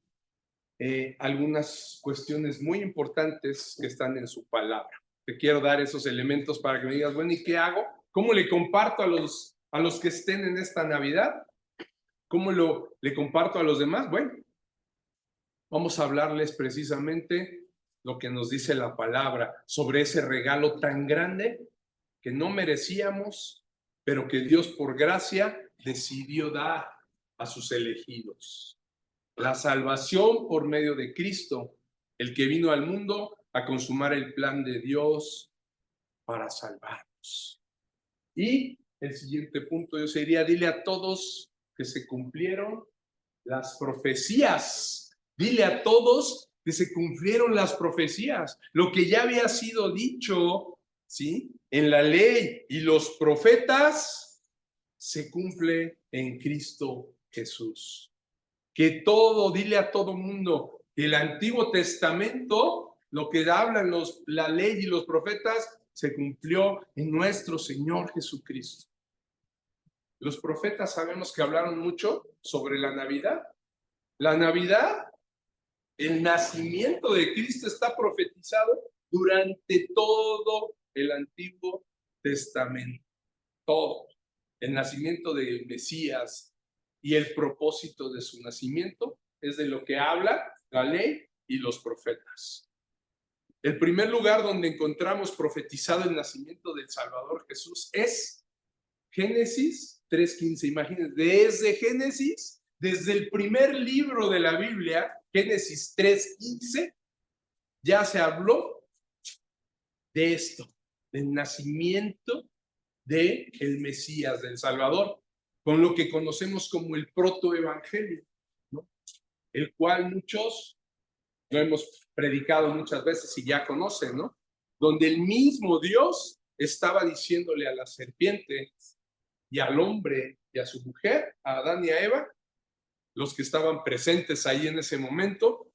algunas cuestiones muy importantes que están en su palabra. Te quiero dar esos elementos para que me digas, bueno, ¿y qué hago? ¿Cómo le comparto a los que estén en esta Navidad? ¿Cómo le comparto a los demás? Bueno, vamos a hablarles precisamente lo que nos dice la palabra sobre ese regalo tan grande que no merecíamos, pero que Dios por gracia decidió dar a sus elegidos. La salvación por medio de Cristo, el que vino al mundo a consumar el plan de Dios para salvarnos. Y el siguiente punto yo sería, dile a todos que se cumplieron las profecías. Dile a todos que se cumplieron las profecías. Lo que ya había sido dicho, ¿sí? En la ley y los profetas se cumple en Cristo Jesús. Que todo, dile a todo mundo, que el Antiguo Testamento, lo que hablan la ley y los profetas, se cumplió en nuestro Señor Jesucristo. Los profetas sabemos que hablaron mucho sobre la Navidad. La Navidad, el nacimiento de Cristo está profetizado durante todo el Antiguo Testamento. Todo. El nacimiento del Mesías y el propósito de su nacimiento es de lo que habla la ley y los profetas. El primer lugar donde encontramos profetizado el nacimiento del Salvador Jesús es Génesis 3:15. Imagínense, desde Génesis, desde el primer libro de la Biblia, Génesis 3:15, ya se habló de esto, del nacimiento del Mesías, del Salvador, con lo que conocemos como el protoevangelio, ¿no? El cual muchos lo hemos predicado muchas veces y ya conocen, ¿no? Donde el mismo Dios estaba diciéndole a la serpiente y al hombre y a su mujer, a Adán y a Eva, los que estaban presentes ahí en ese momento,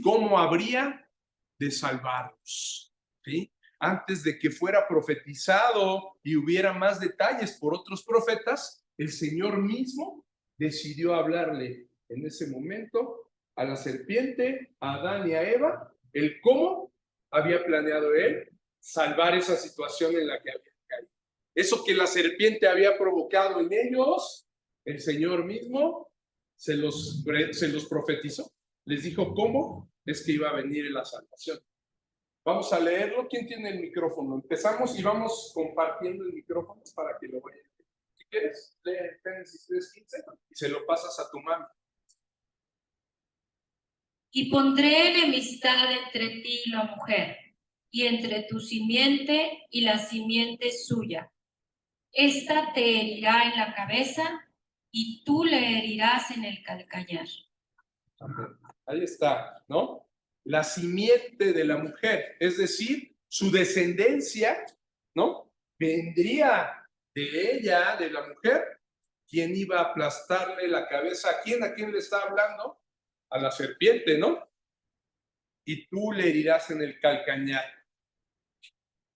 cómo habría de salvarlos, ¿sí? Antes de que fuera profetizado y hubiera más detalles por otros profetas, el Señor mismo decidió hablarle en ese momento a la serpiente, a Adán y a Eva, el cómo había planeado él salvar esa situación en la que había caído. Eso que la serpiente había provocado en ellos, el Señor mismo se los profetizó. Les dijo cómo es que iba a venir la salvación. Vamos a leerlo. ¿Quién tiene el micrófono? Empezamos y vamos compartiendo el micrófono para que lo vayan. Si quieres, lee Génesis 3:15 y se lo pasas a tu mami. Y pondré enemistad entre ti y la mujer, y entre tu simiente y la simiente suya. Esta te herirá en la cabeza, y tú le herirás en el calcañar. Ahí está, ¿no? La simiente de la mujer, es decir, su descendencia, ¿no? Vendría de ella, de la mujer, quien iba a aplastarle la cabeza. ¿A quién le está hablando? A la serpiente, ¿no? Y tú le herirás en el calcañar.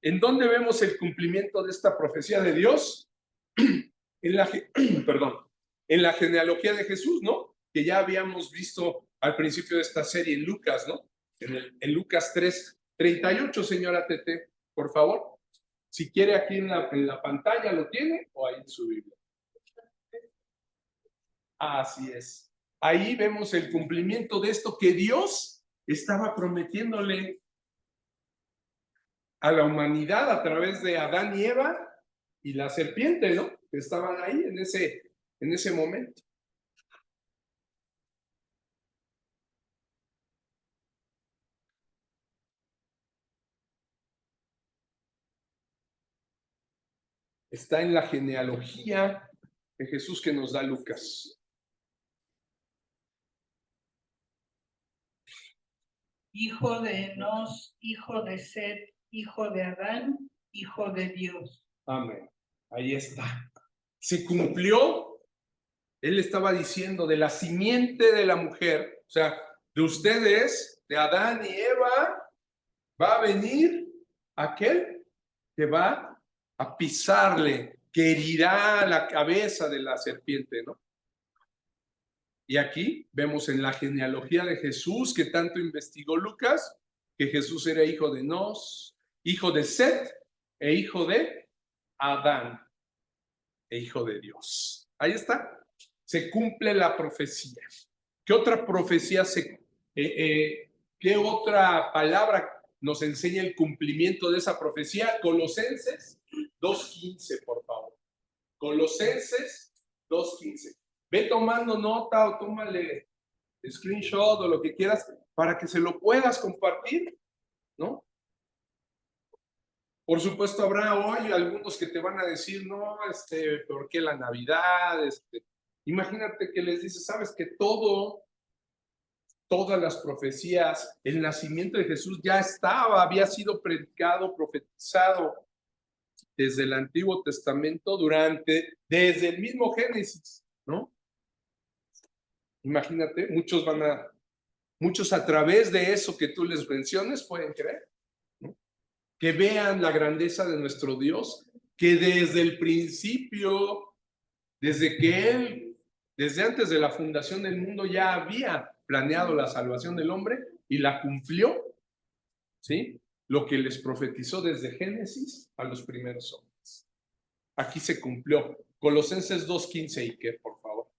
¿En dónde vemos el cumplimiento de esta profecía de Dios? En la genealogía de Jesús, ¿no? Que ya habíamos visto al principio de esta serie en Lucas, ¿no? En Lucas 3:38, señora Tete, por favor. Si quiere, aquí en la pantalla lo tiene o ahí en su Biblia. Así es. Ahí vemos el cumplimiento de esto que Dios estaba prometiéndole a la humanidad a través de Adán y Eva y la serpiente, ¿no? Que estaban ahí en ese momento. Está en la genealogía de Jesús que nos da Lucas. Hijo de Enos, hijo de Set, hijo de Adán, hijo de Dios. Amén. Ahí está. Se cumplió. Él estaba diciendo de la simiente de la mujer, o sea, de ustedes, de Adán y Eva, va a venir aquel que va a pisarle, que herirá la cabeza de la serpiente, ¿no? Y aquí vemos en la genealogía de Jesús, que tanto investigó Lucas, que Jesús era hijo de Enos, hijo de Set e hijo de Adán, e hijo de Dios. Ahí está. Se cumple la profecía. ¿Qué otra profecía qué otra palabra nos enseña el cumplimiento de esa profecía? Colosenses 2:15, por favor. Colosenses 2:15. Ve tomando nota o tómale screenshot o lo que quieras para que se lo puedas compartir, ¿no? Por supuesto, habrá hoy algunos que te van a decir, no, ¿por qué la Navidad? Imagínate que les dices, sabes que todas las profecías, el nacimiento de Jesús ya había sido predicado, profetizado desde el Antiguo Testamento desde el mismo Génesis, ¿no? Imagínate, muchos a través de eso que tú les menciones pueden creer, ¿no? Que vean la grandeza de nuestro Dios, que desde el principio, desde antes de la fundación del mundo ya había planeado la salvación del hombre y la cumplió, ¿sí? Lo que les profetizó desde Génesis a los primeros hombres. Aquí se cumplió. Colosenses 2:15, Iker, por favor.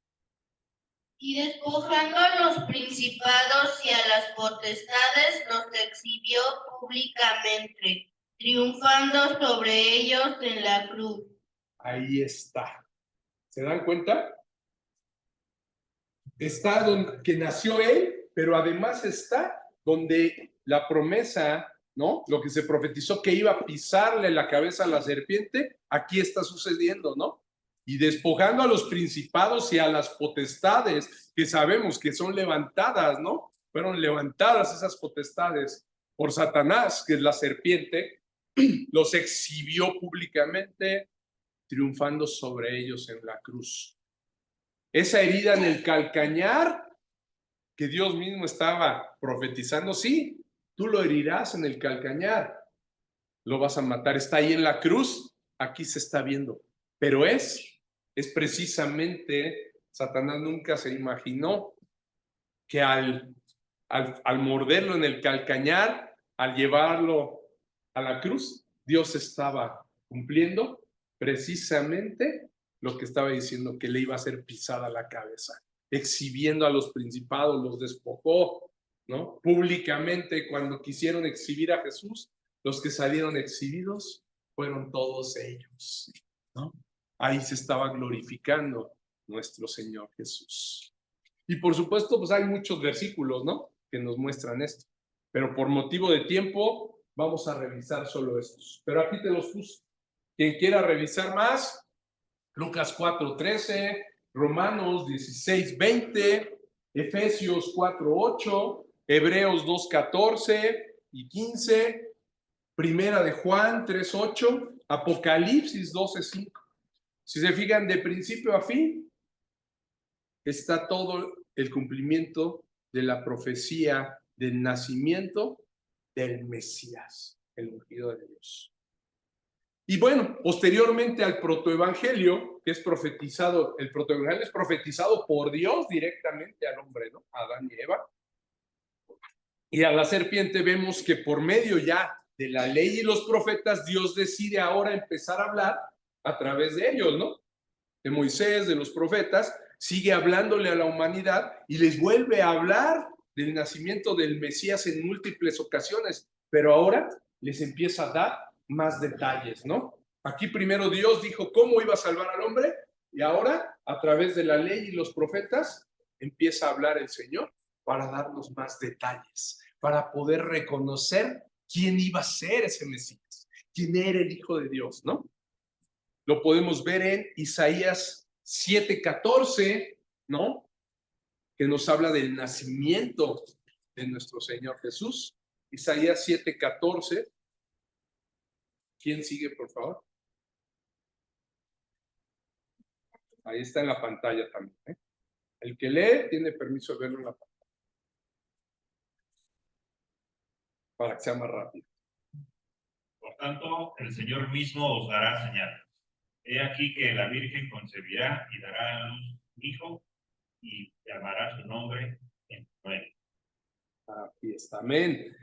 Y despojando a los principados y a las potestades, los exhibió públicamente, triunfando sobre ellos en la cruz. Ahí está. ¿Se dan cuenta? Está donde que nació él, pero además está donde la promesa, ¿no? Lo que se profetizó que iba a pisarle la cabeza a la serpiente, aquí está sucediendo, ¿no? Y despojando a los principados y a las potestades, que sabemos que son levantadas, ¿no? Fueron levantadas esas potestades por Satanás, que es la serpiente, los exhibió públicamente, triunfando sobre ellos en la cruz. Esa herida en el calcañar que Dios mismo estaba profetizando, sí, tú lo herirás en el calcañar, lo vas a matar, está ahí en la cruz, aquí se está viendo, pero es precisamente, Satanás nunca se imaginó que al morderlo en el calcañar, al llevarlo a la cruz, Dios estaba cumpliendo precisamente lo que estaba diciendo, que le iba a hacer pisada la cabeza, exhibiendo a los principados, los despojó, ¿no? Públicamente, cuando quisieron exhibir a Jesús, los que salieron exhibidos fueron todos ellos, ¿no? Ahí se estaba glorificando nuestro Señor Jesús. Y por supuesto, pues hay muchos versículos, ¿no?, que nos muestran esto. Pero por motivo de tiempo, vamos a revisar solo estos. Pero aquí te los puse. Quien quiera revisar más, Lucas 4:13, Romanos 16:20, Efesios 4:8, Hebreos 2:14 y 15, Primera de Juan 3:8, Apocalipsis 12:5. Si se fijan, de principio a fin, está todo el cumplimiento de la profecía del nacimiento del Mesías, el ungido de Dios. Y bueno, posteriormente al protoevangelio, que es profetizado, el protoevangelio es profetizado por Dios directamente al hombre, ¿no? A Adán y Eva. Y a la serpiente vemos que por medio ya de la ley y los profetas, Dios decide ahora empezar a hablar a través de ellos, ¿no? De Moisés, de los profetas, sigue hablándole a la humanidad y les vuelve a hablar del nacimiento del Mesías en múltiples ocasiones, pero ahora les empieza a dar más detalles, ¿no? Aquí primero Dios dijo cómo iba a salvar al hombre y ahora a través de la ley y los profetas empieza a hablar el Señor para darnos más detalles, para poder reconocer quién iba a ser ese Mesías, quién era el Hijo de Dios, ¿no? Lo podemos ver en Isaías 7:14, ¿no? Que nos habla del nacimiento de nuestro Señor Jesús. Isaías 7:14. ¿Quién sigue, por favor? Ahí está en la pantalla también, ¿eh? El que lee tiene permiso de verlo en la pantalla para que sea más rápido. Por tanto, el Señor mismo os dará señal. He aquí que la Virgen concebirá y dará a luz un hijo y llamará su nombre Emmanuel. Aquí está, amén.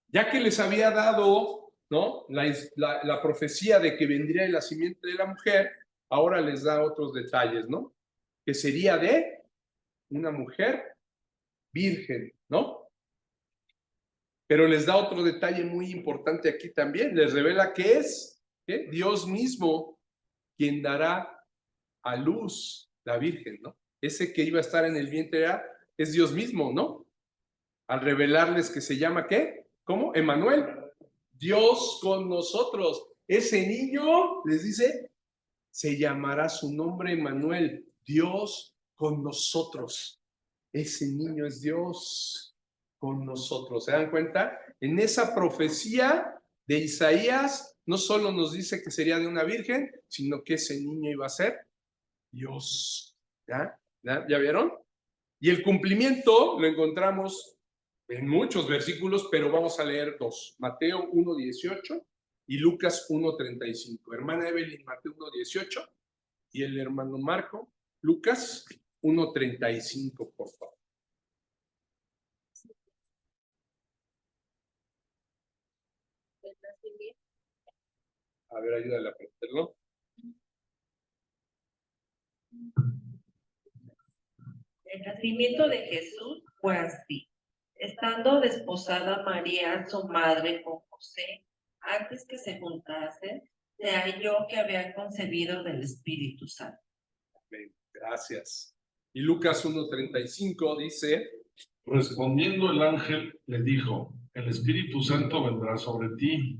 Ya que les había dado, ¿no?, la profecía de que vendría el nacimiento de la mujer, ahora les da otros detalles, ¿no? Que sería de una mujer virgen, ¿no? Pero les da otro detalle muy importante aquí también. Les revela que es Dios mismo quien dará a luz la Virgen, ¿no? Ese que iba a estar en el vientre es Dios mismo, ¿no? Al revelarles que se llama, ¿qué? ¿Cómo? Emmanuel. Dios con nosotros. Ese niño, les dice, se llamará su nombre Emmanuel. Dios con nosotros. Ese niño es Dios con nosotros. ¿Se dan cuenta? En esa profecía de Isaías, no solo nos dice que sería de una virgen, sino que ese niño iba a ser Dios. ¿Ya? ¿Ya vieron? Y el cumplimiento lo encontramos en muchos versículos, pero vamos a leer dos. Mateo 1:18 y Lucas 1:35. Hermana Evelyn, Mateo 1:18 y el hermano Marco, Lucas 1:35, por favor. A ver, ayúdale a aprenderlo. El nacimiento de Jesús fue así. Estando desposada María, su madre, con José, antes que se juntasen, se halló que había concebido del Espíritu Santo. Amén. Gracias. Y Lucas 1:35 dice: respondiendo el ángel le dijo: el Espíritu Santo vendrá sobre ti,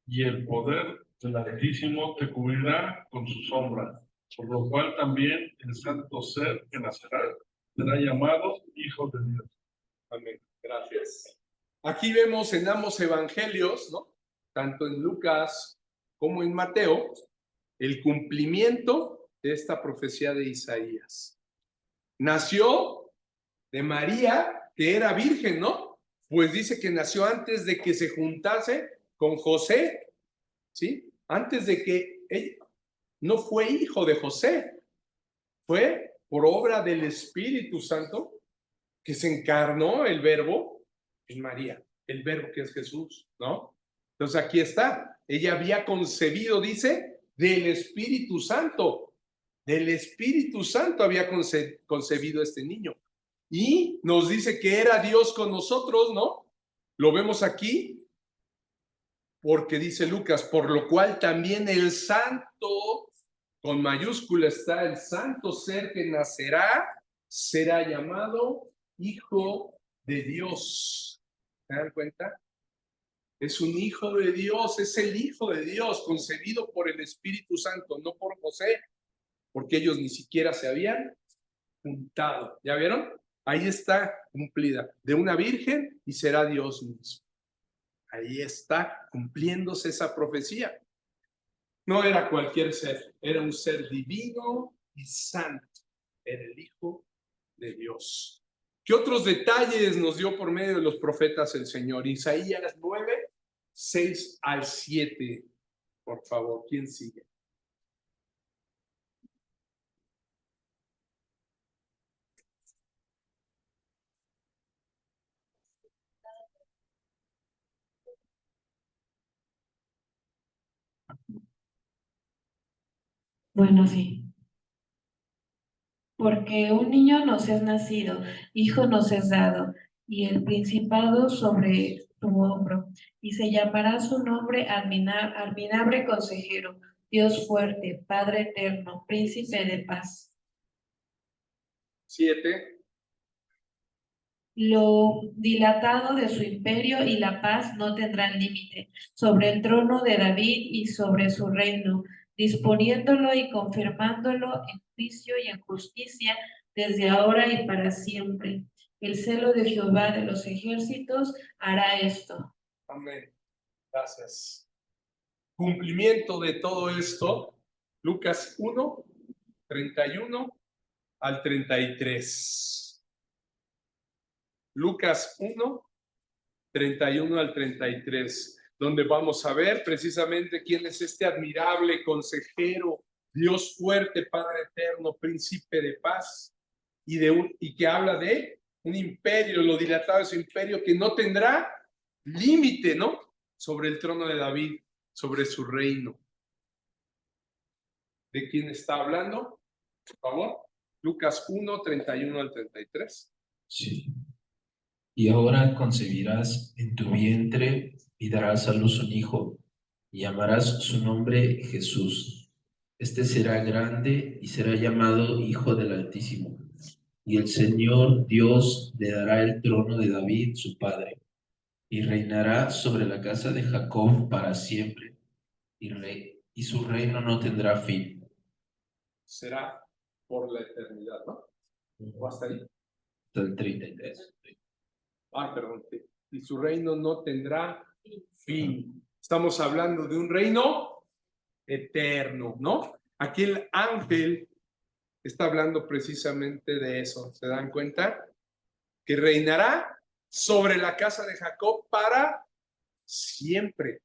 y el poder del Altísimo te cubrirá con su sombra, por lo cual también el santo ser que nacerá será llamado Hijo de Dios. Amén. Gracias. Aquí vemos en ambos evangelios, ¿no?, tanto en Lucas como en Mateo, el cumplimiento de esta profecía de Isaías. Nació de María, que era virgen, ¿no? Pues dice que nació antes de que se juntase con José, ¿sí? Antes de que ella no fue hijo de José, fue por obra del Espíritu Santo que se encarnó el Verbo en María, el Verbo que es Jesús, ¿no? Entonces aquí está, ella había concebido, dice, del Espíritu Santo, del Espíritu Santo había concebido este niño. Y nos dice que era Dios con nosotros, ¿no? Lo vemos aquí, porque dice Lucas, por lo cual también el santo, con mayúscula está el santo ser que nacerá, será llamado Hijo de Dios. ¿Se dan cuenta? Es un hijo de Dios, es el Hijo de Dios, concebido por el Espíritu Santo, no por José, porque ellos ni siquiera se habían juntado. ¿Ya vieron? Ahí está cumplida, de una virgen y será Dios mismo. Ahí está cumpliéndose esa profecía. No era cualquier ser, era un ser divino y santo. Era el Hijo de Dios. ¿Qué otros detalles nos dio por medio de los profetas el Señor? Isaías 9, 6 al 7. Por favor, ¿quién sigue? Bueno, sí. Porque un niño nos es nacido, hijo nos es dado, y el principado sobre su hombro, y se llamará su nombre admirable consejero, Dios fuerte, Padre eterno, príncipe de paz. 7. Lo dilatado de su imperio y la paz no tendrán límite sobre el trono de David y sobre su reino, disponiéndolo y confirmándolo en juicio y en justicia desde ahora y para siempre. El celo de Jehová de los ejércitos hará esto. Amén. Gracias. Cumplimiento de todo esto, Lucas 1, 31 al 33. Lucas 1, 31 al 33, donde vamos a ver precisamente quién es este admirable consejero, Dios fuerte, Padre eterno, príncipe de paz, y que habla de un imperio, lo dilatado de su imperio, que no tendrá límite, ¿no? Sobre el trono de David, sobre su reino. ¿De quién está hablando? Por favor. Lucas 1, 31 al 33. Sí. Y ahora concebirás en tu vientre y darás a luz un hijo, y llamarás su nombre Jesús. Este será grande y será llamado Hijo del Altísimo. Y el Señor Dios le dará el trono de David, su padre, y reinará sobre la casa de Jacob para siempre, y su reino no tendrá fin. Será por la eternidad, ¿no? ¿O hasta ahí? Hasta el 33. Perdón. Y su reino no tendrá fin. Estamos hablando de un reino eterno, ¿no? Aquí el ángel está hablando precisamente de eso. ¿Se dan cuenta? Que reinará sobre la casa de Jacob para siempre.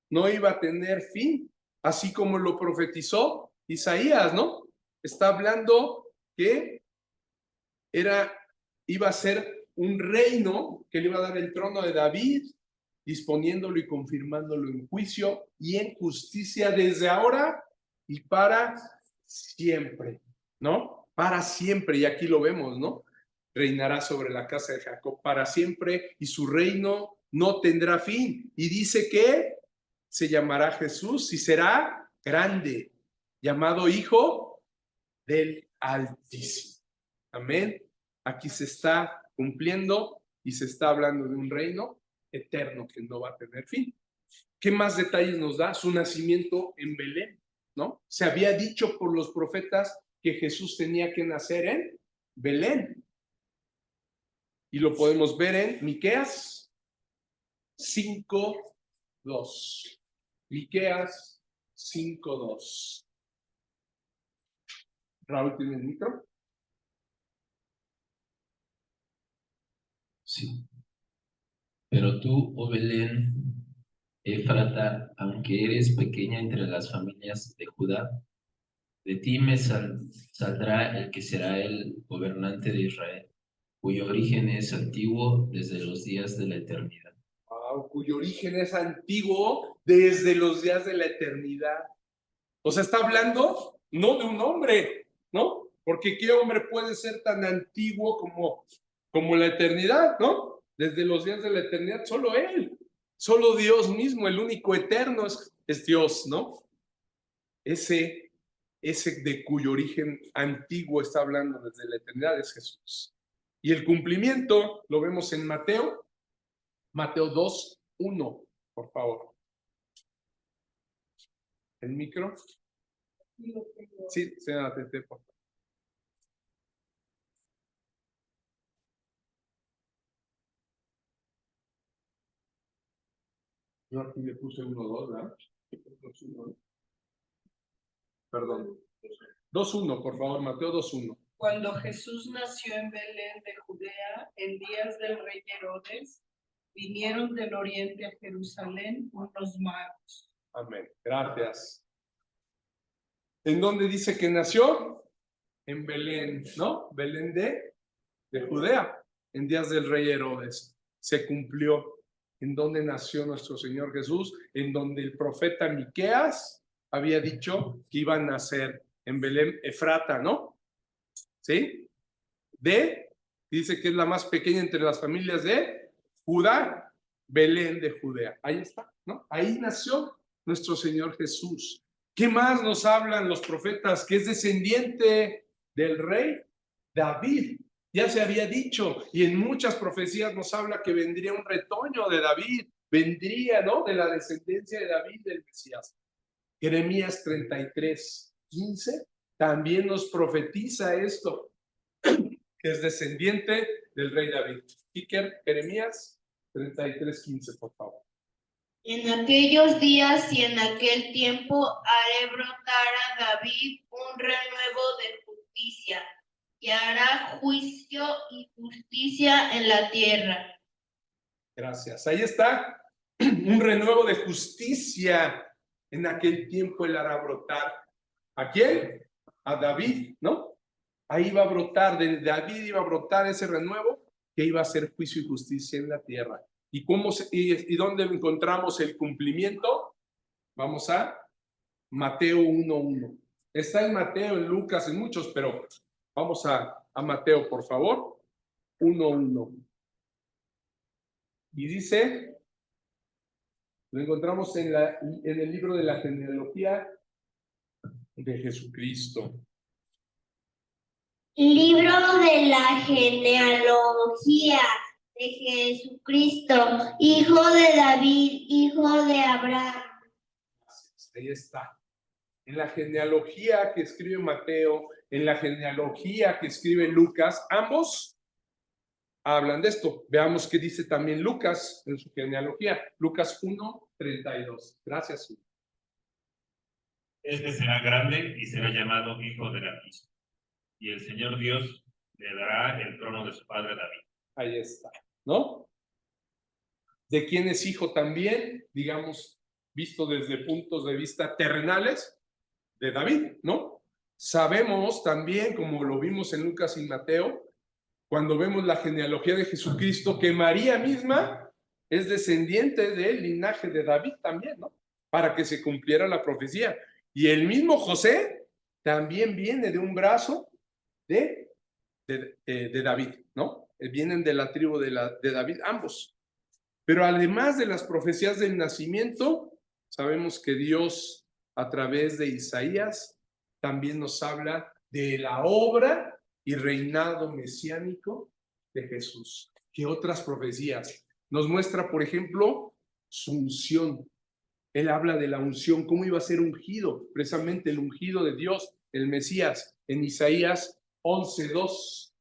No iba a tener fin, así como lo profetizó Isaías, ¿no? Está hablando que iba a ser un reino que le iba a dar el trono de David, disponiéndolo y confirmándolo en juicio y en justicia desde ahora y para siempre, ¿no? Para siempre, y aquí lo vemos, ¿no? Reinará sobre la casa de Jacob para siempre y su reino no tendrá fin. Y dice que se llamará Jesús y será grande, llamado Hijo del Altísimo. Amén. Aquí se está cumpliendo y se está hablando de un reino eterno que no va a tener fin. ¿Qué más detalles nos da? Su nacimiento en Belén, ¿no? Se había dicho por los profetas que Jesús tenía que nacer en Belén. Y lo podemos ver en Miqueas 5, 2. Miqueas 5:2. Raúl, ¿tiene el micro? Sí. Pero tú, oh Belén, Éfrata, aunque eres pequeña entre las familias de Judá, de ti me saldrá el que será el gobernante de Israel, cuyo origen es antiguo desde los días de la eternidad. Wow, cuyo origen es antiguo desde los días de la eternidad. O sea, está hablando no de un hombre, ¿no? Porque ¿qué hombre puede ser tan antiguo como la eternidad, ¿no? Desde los días de la eternidad, solo Él, solo Dios mismo, el único eterno es Dios, ¿no? Ese de cuyo origen antiguo está hablando desde la eternidad es Jesús. Y el cumplimiento lo vemos en Mateo 2:1, por favor. ¿El micro? Sí, señora Tete, por favor. Yo aquí le puse 1:2, ¿verdad? 2:1. Perdón. 2:1, por favor, Mateo 2:1. Cuando Jesús nació en Belén de Judea, en días del rey Herodes, vinieron del oriente a Jerusalén unos magos. Amén. Gracias. ¿En dónde dice que nació? En Belén, ¿no? Belén de Judea, en días del rey Herodes. Se cumplió. ¿En dónde nació nuestro Señor Jesús? En donde el profeta Miqueas había dicho que iba a nacer en Belén, Efrata, ¿no? ¿Sí? Dice que es la más pequeña entre las familias de Judá, Belén de Judea. Ahí está, ¿no? Ahí nació nuestro Señor Jesús. ¿Qué más nos hablan los profetas? Que es descendiente del rey David. Ya se había dicho, y en muchas profecías nos habla que vendría un retoño de David, vendría, ¿no? De la descendencia de David, del Mesías. Jeremías 33:15 también nos profetiza esto, que es descendiente del rey David. Iker, Jeremías 33:15, por favor. En aquellos días y en aquel tiempo haré brotar a David un renuevo de justicia, y hará juicio y justicia en la tierra. Gracias. Ahí está, un renuevo de justicia. En aquel tiempo él hará brotar. ¿A quién? A David, ¿no? Ahí va a brotar, de David iba a brotar ese renuevo que iba a hacer juicio y justicia en la tierra. ¿Y dónde encontramos el cumplimiento? Vamos a Mateo 1:1. Está en Mateo, en Lucas, en muchos, pero vamos a Mateo, por favor. 1:1. Y dice, lo encontramos en el libro de la genealogía de Jesucristo. Libro de la genealogía de Jesucristo, hijo de David, hijo de Abraham. Ahí está. En la genealogía que escribe Mateo, en la genealogía que escribe Lucas, ambos hablan de esto. Veamos qué dice también Lucas en su genealogía. Lucas 1:32. Gracias. Este será grande y será llamado Hijo del Altísimo. Y el Señor Dios le dará el trono de su padre David. Ahí está, ¿no? ¿De quién es hijo también? Digamos, visto desde puntos de vista terrenales, de David, ¿no? Sabemos también, como lo vimos en Lucas y Mateo, cuando vemos la genealogía de Jesucristo, que María misma es descendiente del linaje de David también, ¿no? Para que se cumpliera la profecía. Y el mismo José también viene de un brazo de David, ¿no? Vienen de la tribu de David, ambos. Pero además de las profecías del nacimiento, sabemos que Dios, a través de Isaías, también nos habla de la obra y reinado mesiánico de Jesús. ¿Qué otras profecías? Nos muestra, por ejemplo, su unción. Él habla de la unción, cómo iba a ser ungido, precisamente el ungido de Dios, el Mesías, en Isaías 11:2.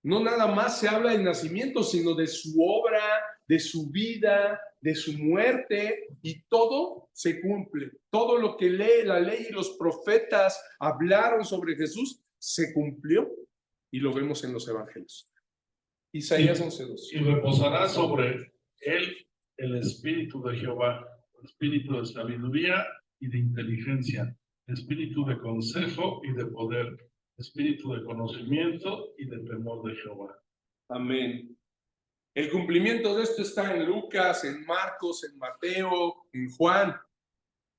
No nada más se habla del nacimiento, sino de su obra, de su vida, de su muerte, y todo se cumple. Todo lo que la ley y los profetas hablaron sobre Jesús se cumplió, y lo vemos en los evangelios. Isaías 11:2. Y reposará sobre él el espíritu de Jehová, el espíritu de sabiduría y de inteligencia, espíritu de consejo y de poder, espíritu de conocimiento y de temor de Jehová. Amén. El cumplimiento de esto está en Lucas, en Marcos, en Mateo, en Juan.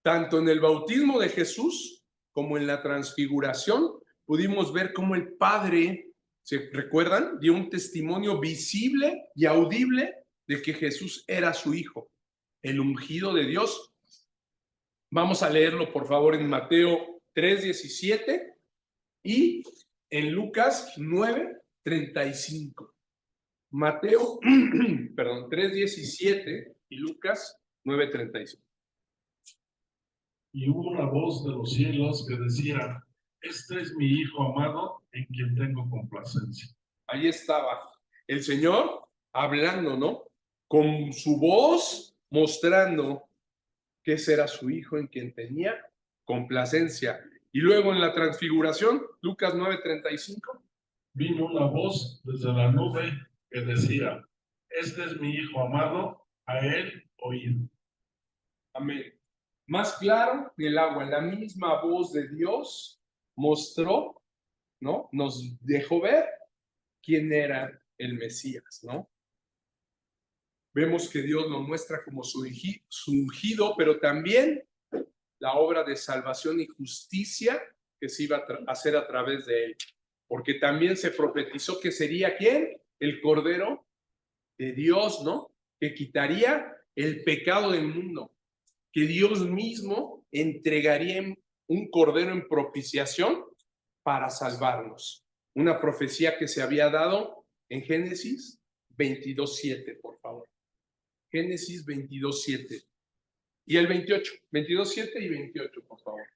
Tanto en el bautismo de Jesús como en la transfiguración pudimos ver cómo el Padre, ¿se recuerdan? Dio un testimonio visible y audible de que Jesús era su Hijo, el ungido de Dios. Vamos a leerlo, por favor, en Mateo 3:17 y en Lucas 9:35. Mateo, 3:17 y Lucas 9:35. Y hubo una voz de los cielos que decía: este es mi Hijo amado, en quien tengo complacencia. Ahí estaba el Señor hablando, ¿no? Con su voz mostrando que ese era su Hijo en quien tenía complacencia. Y luego en la transfiguración, Lucas 9:35. Vino una voz desde la nube que decía: este es mi Hijo amado, a él oíd. Amén. Más claro que el agua, la misma voz de Dios mostró, ¿no? Nos dejó ver quién era el Mesías, ¿no? Vemos que Dios nos muestra como su ungido, pero también la obra de salvación y justicia que se iba a hacer a través de él. Porque también se profetizó que sería ¿quién? El Cordero de Dios, ¿no? Que quitaría el pecado del mundo. Que Dios mismo entregaría un Cordero en propiciación para salvarnos. Una profecía que se había dado en Génesis 22:7, por favor. Génesis 22:7. Y el 28, 22:7 y 28, por favor.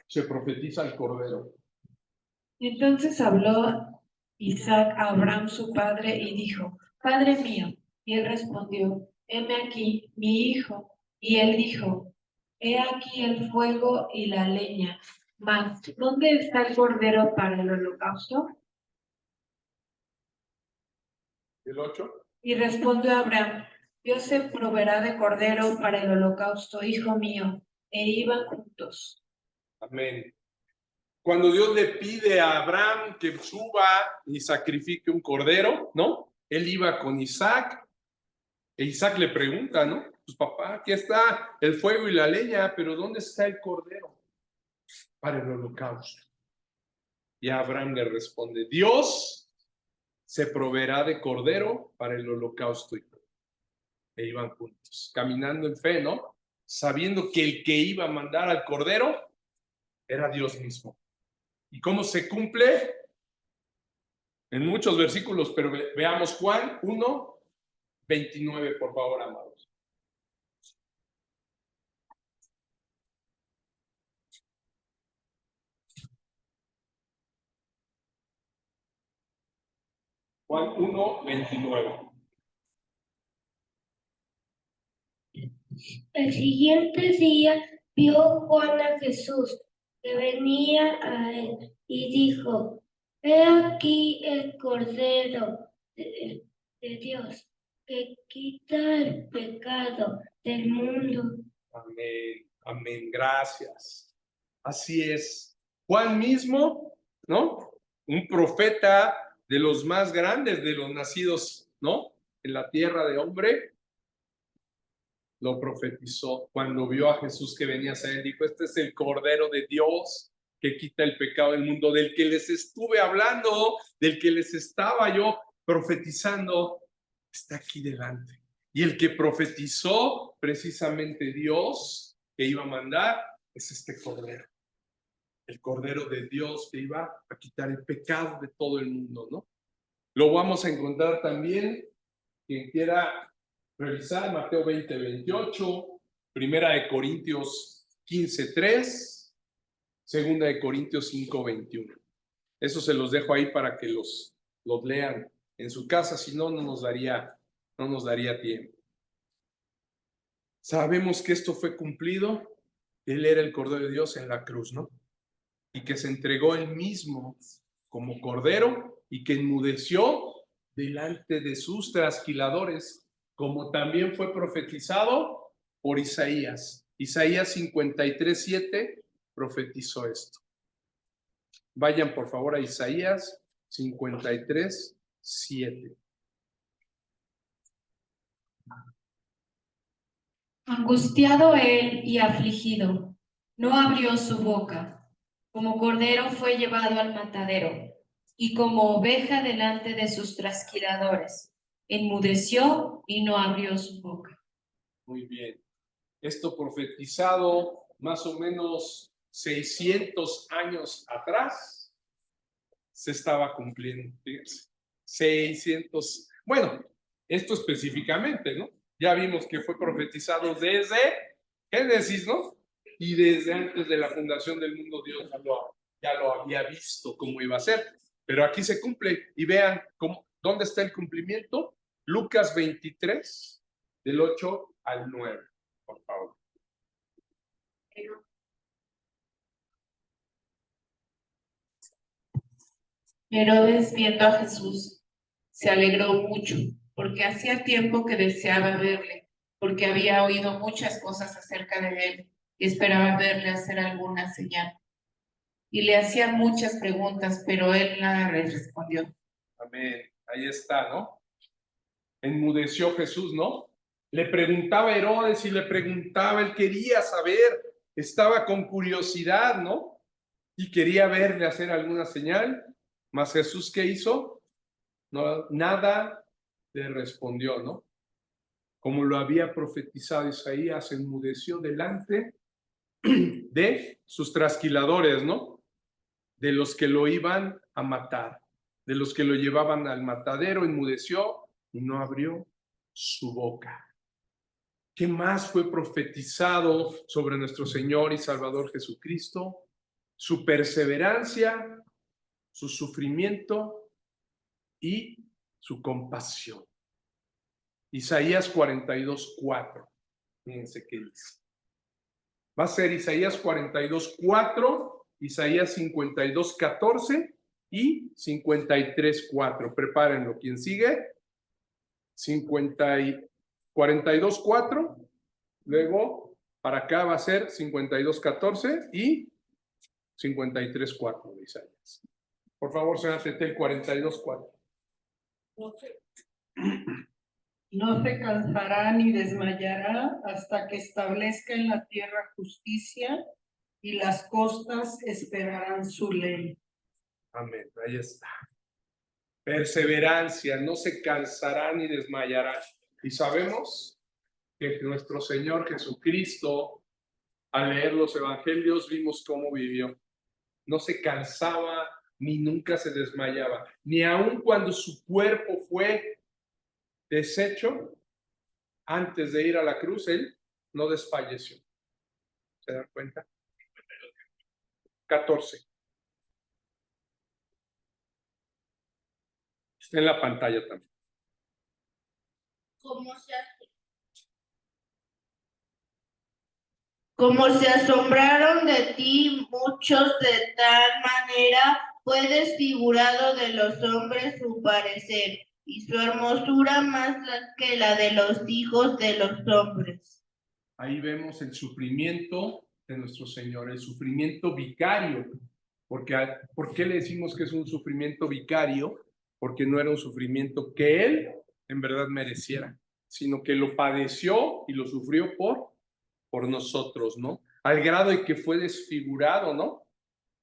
Se profetiza el Cordero. Entonces habló Isaac a Abraham su padre y dijo: Padre mío. Y él respondió: heme aquí, mi hijo. Y él dijo: he aquí el fuego y la leña, mas ¿dónde está el cordero para el holocausto? ¿El 8? Y respondió Abraham: Dios se proveerá de cordero para el holocausto, hijo mío. E iban juntos. Amén. Cuando Dios le pide a Abraham que suba y sacrifique un cordero, ¿no? Él iba con Isaac. E Isaac le pregunta, ¿no? Pues papá, aquí está el fuego y la leña, pero ¿dónde está el cordero para el holocausto? Y Abraham le responde: Dios se proveerá de cordero para el holocausto. E iban juntos, caminando en fe, ¿no? Sabiendo que el que iba a mandar al cordero era Dios mismo. ¿Y cómo se cumple? En muchos versículos, pero veamos Juan 1:29, por favor, amados. Juan 1:29. El siguiente día vio Juan a Jesús que venía a él y dijo: he aquí el Cordero de Dios que quita el pecado del mundo. Amén, amén, gracias. Así es. Juan mismo, ¿no? Un profeta de los más grandes de los nacidos, ¿no? En la tierra de hombre, lo profetizó cuando vio a Jesús que venía a él. Dijo: este es el Cordero de Dios que quita el pecado del mundo, del que les estuve hablando, del que les estaba yo profetizando, está aquí delante. Y el que profetizó precisamente Dios que iba a mandar es este Cordero. El Cordero de Dios que iba a quitar el pecado de todo el mundo, ¿no? Lo vamos a encontrar también, quien quiera revisar, Mateo 20:28, Primera de Corintios 15:3, Segunda de Corintios 5:21. Eso se los dejo ahí para que los lean en su casa, si no, no nos daría tiempo. Sabemos que esto fue cumplido. Él era el Cordero de Dios en la cruz, ¿no? Y que se entregó él mismo como Cordero y que enmudeció delante de sus trasquiladores, como también fue profetizado por Isaías. Isaías 53:7 profetizó esto. Vayan por favor a Isaías 53:7. Angustiado él y afligido, no abrió su boca. Como cordero fue llevado al matadero, y como oveja delante de sus trasquiladores. Enmudeció y no abrió su boca. Muy bien. Esto profetizado más o menos 600 años atrás se estaba cumpliendo. Fíjense. 600. Bueno, esto específicamente, ¿no? Ya vimos que fue profetizado desde Génesis, ¿no? Y desde antes de la fundación del mundo Dios ya lo había visto cómo iba a ser. Pero aquí se cumple. Y vean dónde está el cumplimiento. Lucas 23, del 8 al 9, por favor. Herodes, viendo a Jesús, se alegró mucho, porque hacía tiempo que deseaba verle, porque había oído muchas cosas acerca de él y esperaba verle hacer alguna señal. Y le hacía muchas preguntas, pero él nada le respondió. Amén. Ahí está, ¿no? Enmudeció Jesús, ¿no? Le preguntaba a Herodes y le preguntaba, él quería saber, estaba con curiosidad, ¿no? Y quería verle hacer alguna señal. Mas Jesús, ¿qué hizo? No, nada le respondió, ¿no? Como lo había profetizado Isaías, enmudeció delante de sus trasquiladores, ¿no? De los que lo iban a matar, de los que lo llevaban al matadero, enmudeció y no abrió su boca. ¿Qué más fue profetizado sobre nuestro Señor y Salvador Jesucristo? Su perseverancia, su sufrimiento y su compasión. Isaías 42:4. Fíjense qué dice. Va a ser Isaías 42:4, Isaías 52:14 y 53:4. Prepárenlo. ¿Quién sigue? 42:4. Luego, para acá va a ser 52:14 y 53:4 de Isaías. Por favor, señor Tetel, 42:4. No se cansará ni desmayará hasta que establezca en la tierra justicia y las costas esperarán su ley. Amén, ahí está. Perseverancia, no se cansará ni desmayará. Y sabemos que nuestro Señor Jesucristo, al leer los evangelios, vimos cómo vivió. No se cansaba ni nunca se desmayaba, ni aun cuando su cuerpo fue deshecho, antes de ir a la cruz, él no desfalleció. ¿Se dan cuenta? 14. Está en la pantalla también. Como se asombraron de ti muchos, de tal manera fue desfigurado de los hombres su parecer, y su hermosura más que la de los hijos de los hombres. Ahí vemos el sufrimiento de nuestro Señor, el sufrimiento vicario. ¿Por qué le decimos que es un sufrimiento vicario? Porque no era un sufrimiento que Él en verdad mereciera, sino que lo padeció y lo sufrió por nosotros, ¿no? Al grado de que fue desfigurado, ¿no?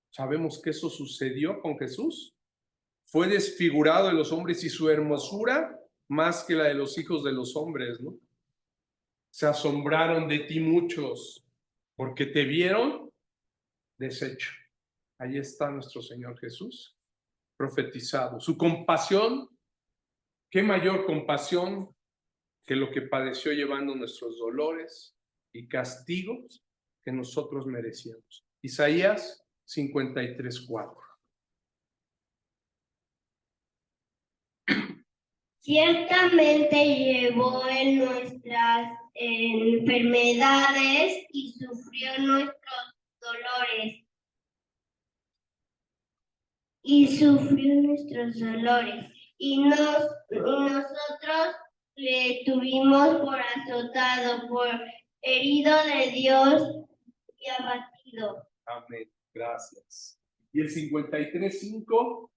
Sabemos que eso sucedió con Jesús. Fue desfigurado de los hombres y su hermosura más que la de los hijos de los hombres, ¿no? Se asombraron de ti muchos porque te vieron deshecho. Ahí está nuestro Señor Jesús profetizado. Su compasión, qué mayor compasión que lo que padeció llevando nuestros dolores y castigos que nosotros merecíamos. Isaías 53:4. Ciertamente llevó en nuestras enfermedades y sufrió nuestros dolores. Y nosotros le tuvimos por azotado, por herido de Dios y abatido. Amén. Gracias. ¿Y el 53:5?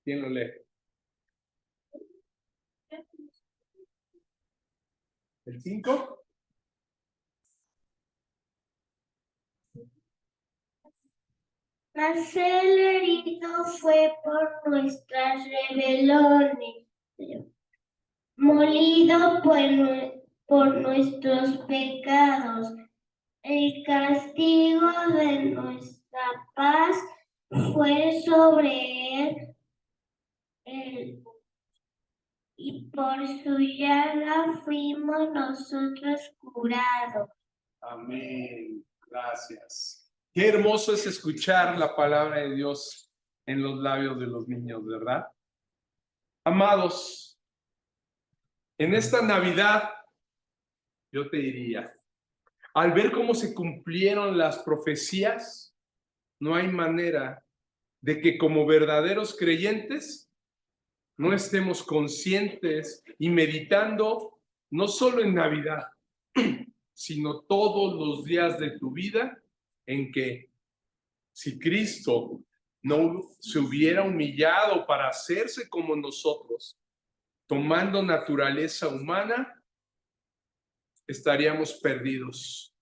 ¿Quién lo lee? ¿El 5? Mas el herido fue por nuestras rebeliones, molido por nuestros pecados. El castigo de nuestra paz fue sobre él, y por su llaga fuimos nosotros curados. Amén. Gracias. Qué hermoso es escuchar la palabra de Dios en los labios de los niños, ¿verdad? Amados, en esta Navidad, yo te diría, al ver cómo se cumplieron las profecías, no hay manera de que como verdaderos creyentes no estemos conscientes y meditando no solo en Navidad, sino todos los días de tu vida, en que si Cristo no se hubiera humillado para hacerse como nosotros, tomando naturaleza humana, estaríamos perdidos.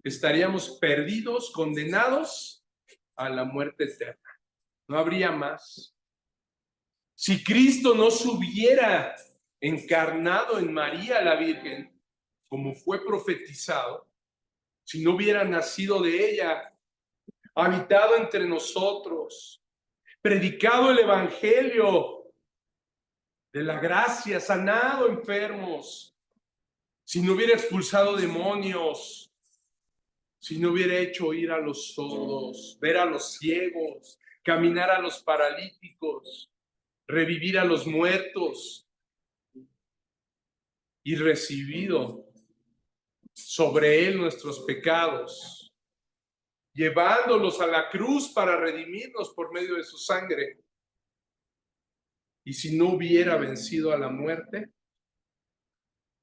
Estaríamos perdidos, condenados a la muerte eterna. No habría más. Si Cristo no se hubiera encarnado en María la Virgen, como fue profetizado, si no hubiera nacido de ella, habitado entre nosotros, predicado el evangelio de la gracia, sanado enfermos, si no hubiera expulsado demonios, si no hubiera hecho oír a los sordos, ver a los ciegos, caminar a los paralíticos, revivir a los muertos y recibido sobre él nuestros pecados, llevándolos a la cruz para redimirnos por medio de su sangre. Y si no hubiera vencido a la muerte,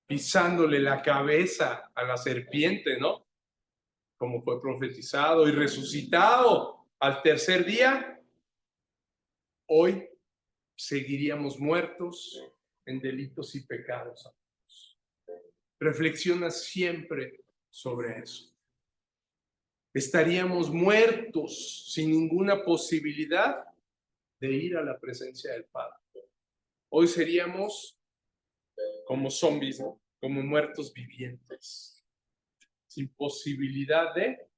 pisándole la cabeza a la serpiente, ¿no? Como fue profetizado, y resucitado al tercer día, hoy seguiríamos muertos en delitos y pecados. Reflexiona siempre sobre eso. Estaríamos muertos sin ninguna posibilidad de ir a la presencia del Padre. Hoy seríamos como zombies, ¿no? Como muertos vivientes, sin posibilidad de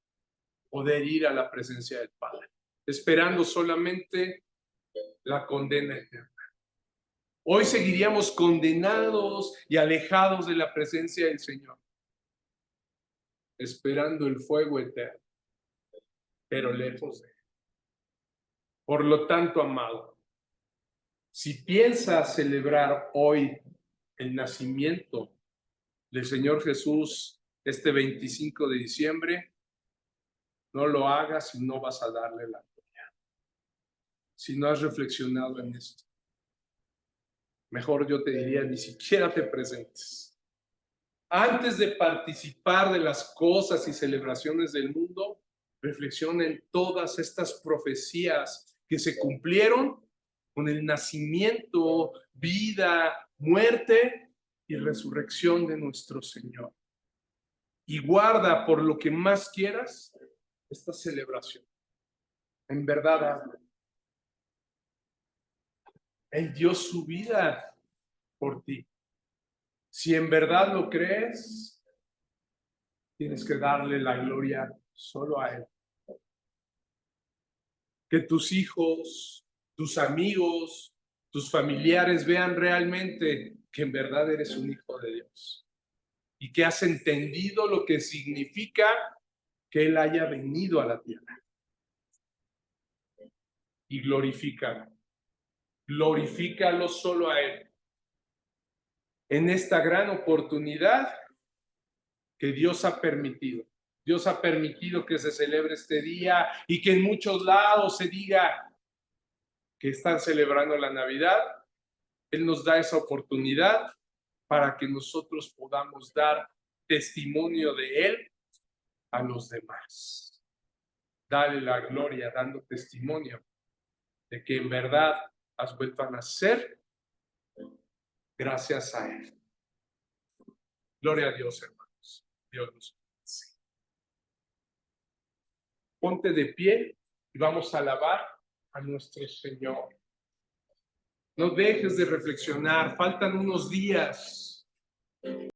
poder ir a la presencia del Padre, esperando solamente la condena eterna. Hoy seguiríamos condenados y alejados de la presencia del Señor, esperando el fuego eterno, pero lejos de él. Por lo tanto, amado, si piensas celebrar hoy el nacimiento del Señor Jesús este 25 de diciembre, no lo hagas si no vas a darle la gloria. Si no has reflexionado en esto, mejor yo te diría, ni siquiera te presentes. Antes de participar de las cosas y celebraciones del mundo, reflexiona en todas estas profecías que se cumplieron con el nacimiento, vida, muerte y resurrección de nuestro Señor. Y guarda por lo que más quieras esta celebración. En verdad, Él dio su vida por ti. Si en verdad lo crees, tienes que darle la gloria solo a Él. Que tus hijos, tus amigos, tus familiares vean realmente que en verdad eres un hijo de Dios y que has entendido lo que significa que Él haya venido a la tierra. Y glorifícalo Glorifícalo solo a Él. En esta gran oportunidad que Dios ha permitido. Dios ha permitido que se celebre este día y que en muchos lados se diga que están celebrando la Navidad. Él nos da esa oportunidad para que nosotros podamos dar testimonio de Él a los demás. Dale la gloria dando testimonio de que en verdad has vuelto a nacer gracias a Él. Gloria a Dios, hermanos. Dios nos bendice. Ponte de pie y vamos a alabar a nuestro Señor. No dejes de reflexionar, faltan unos días.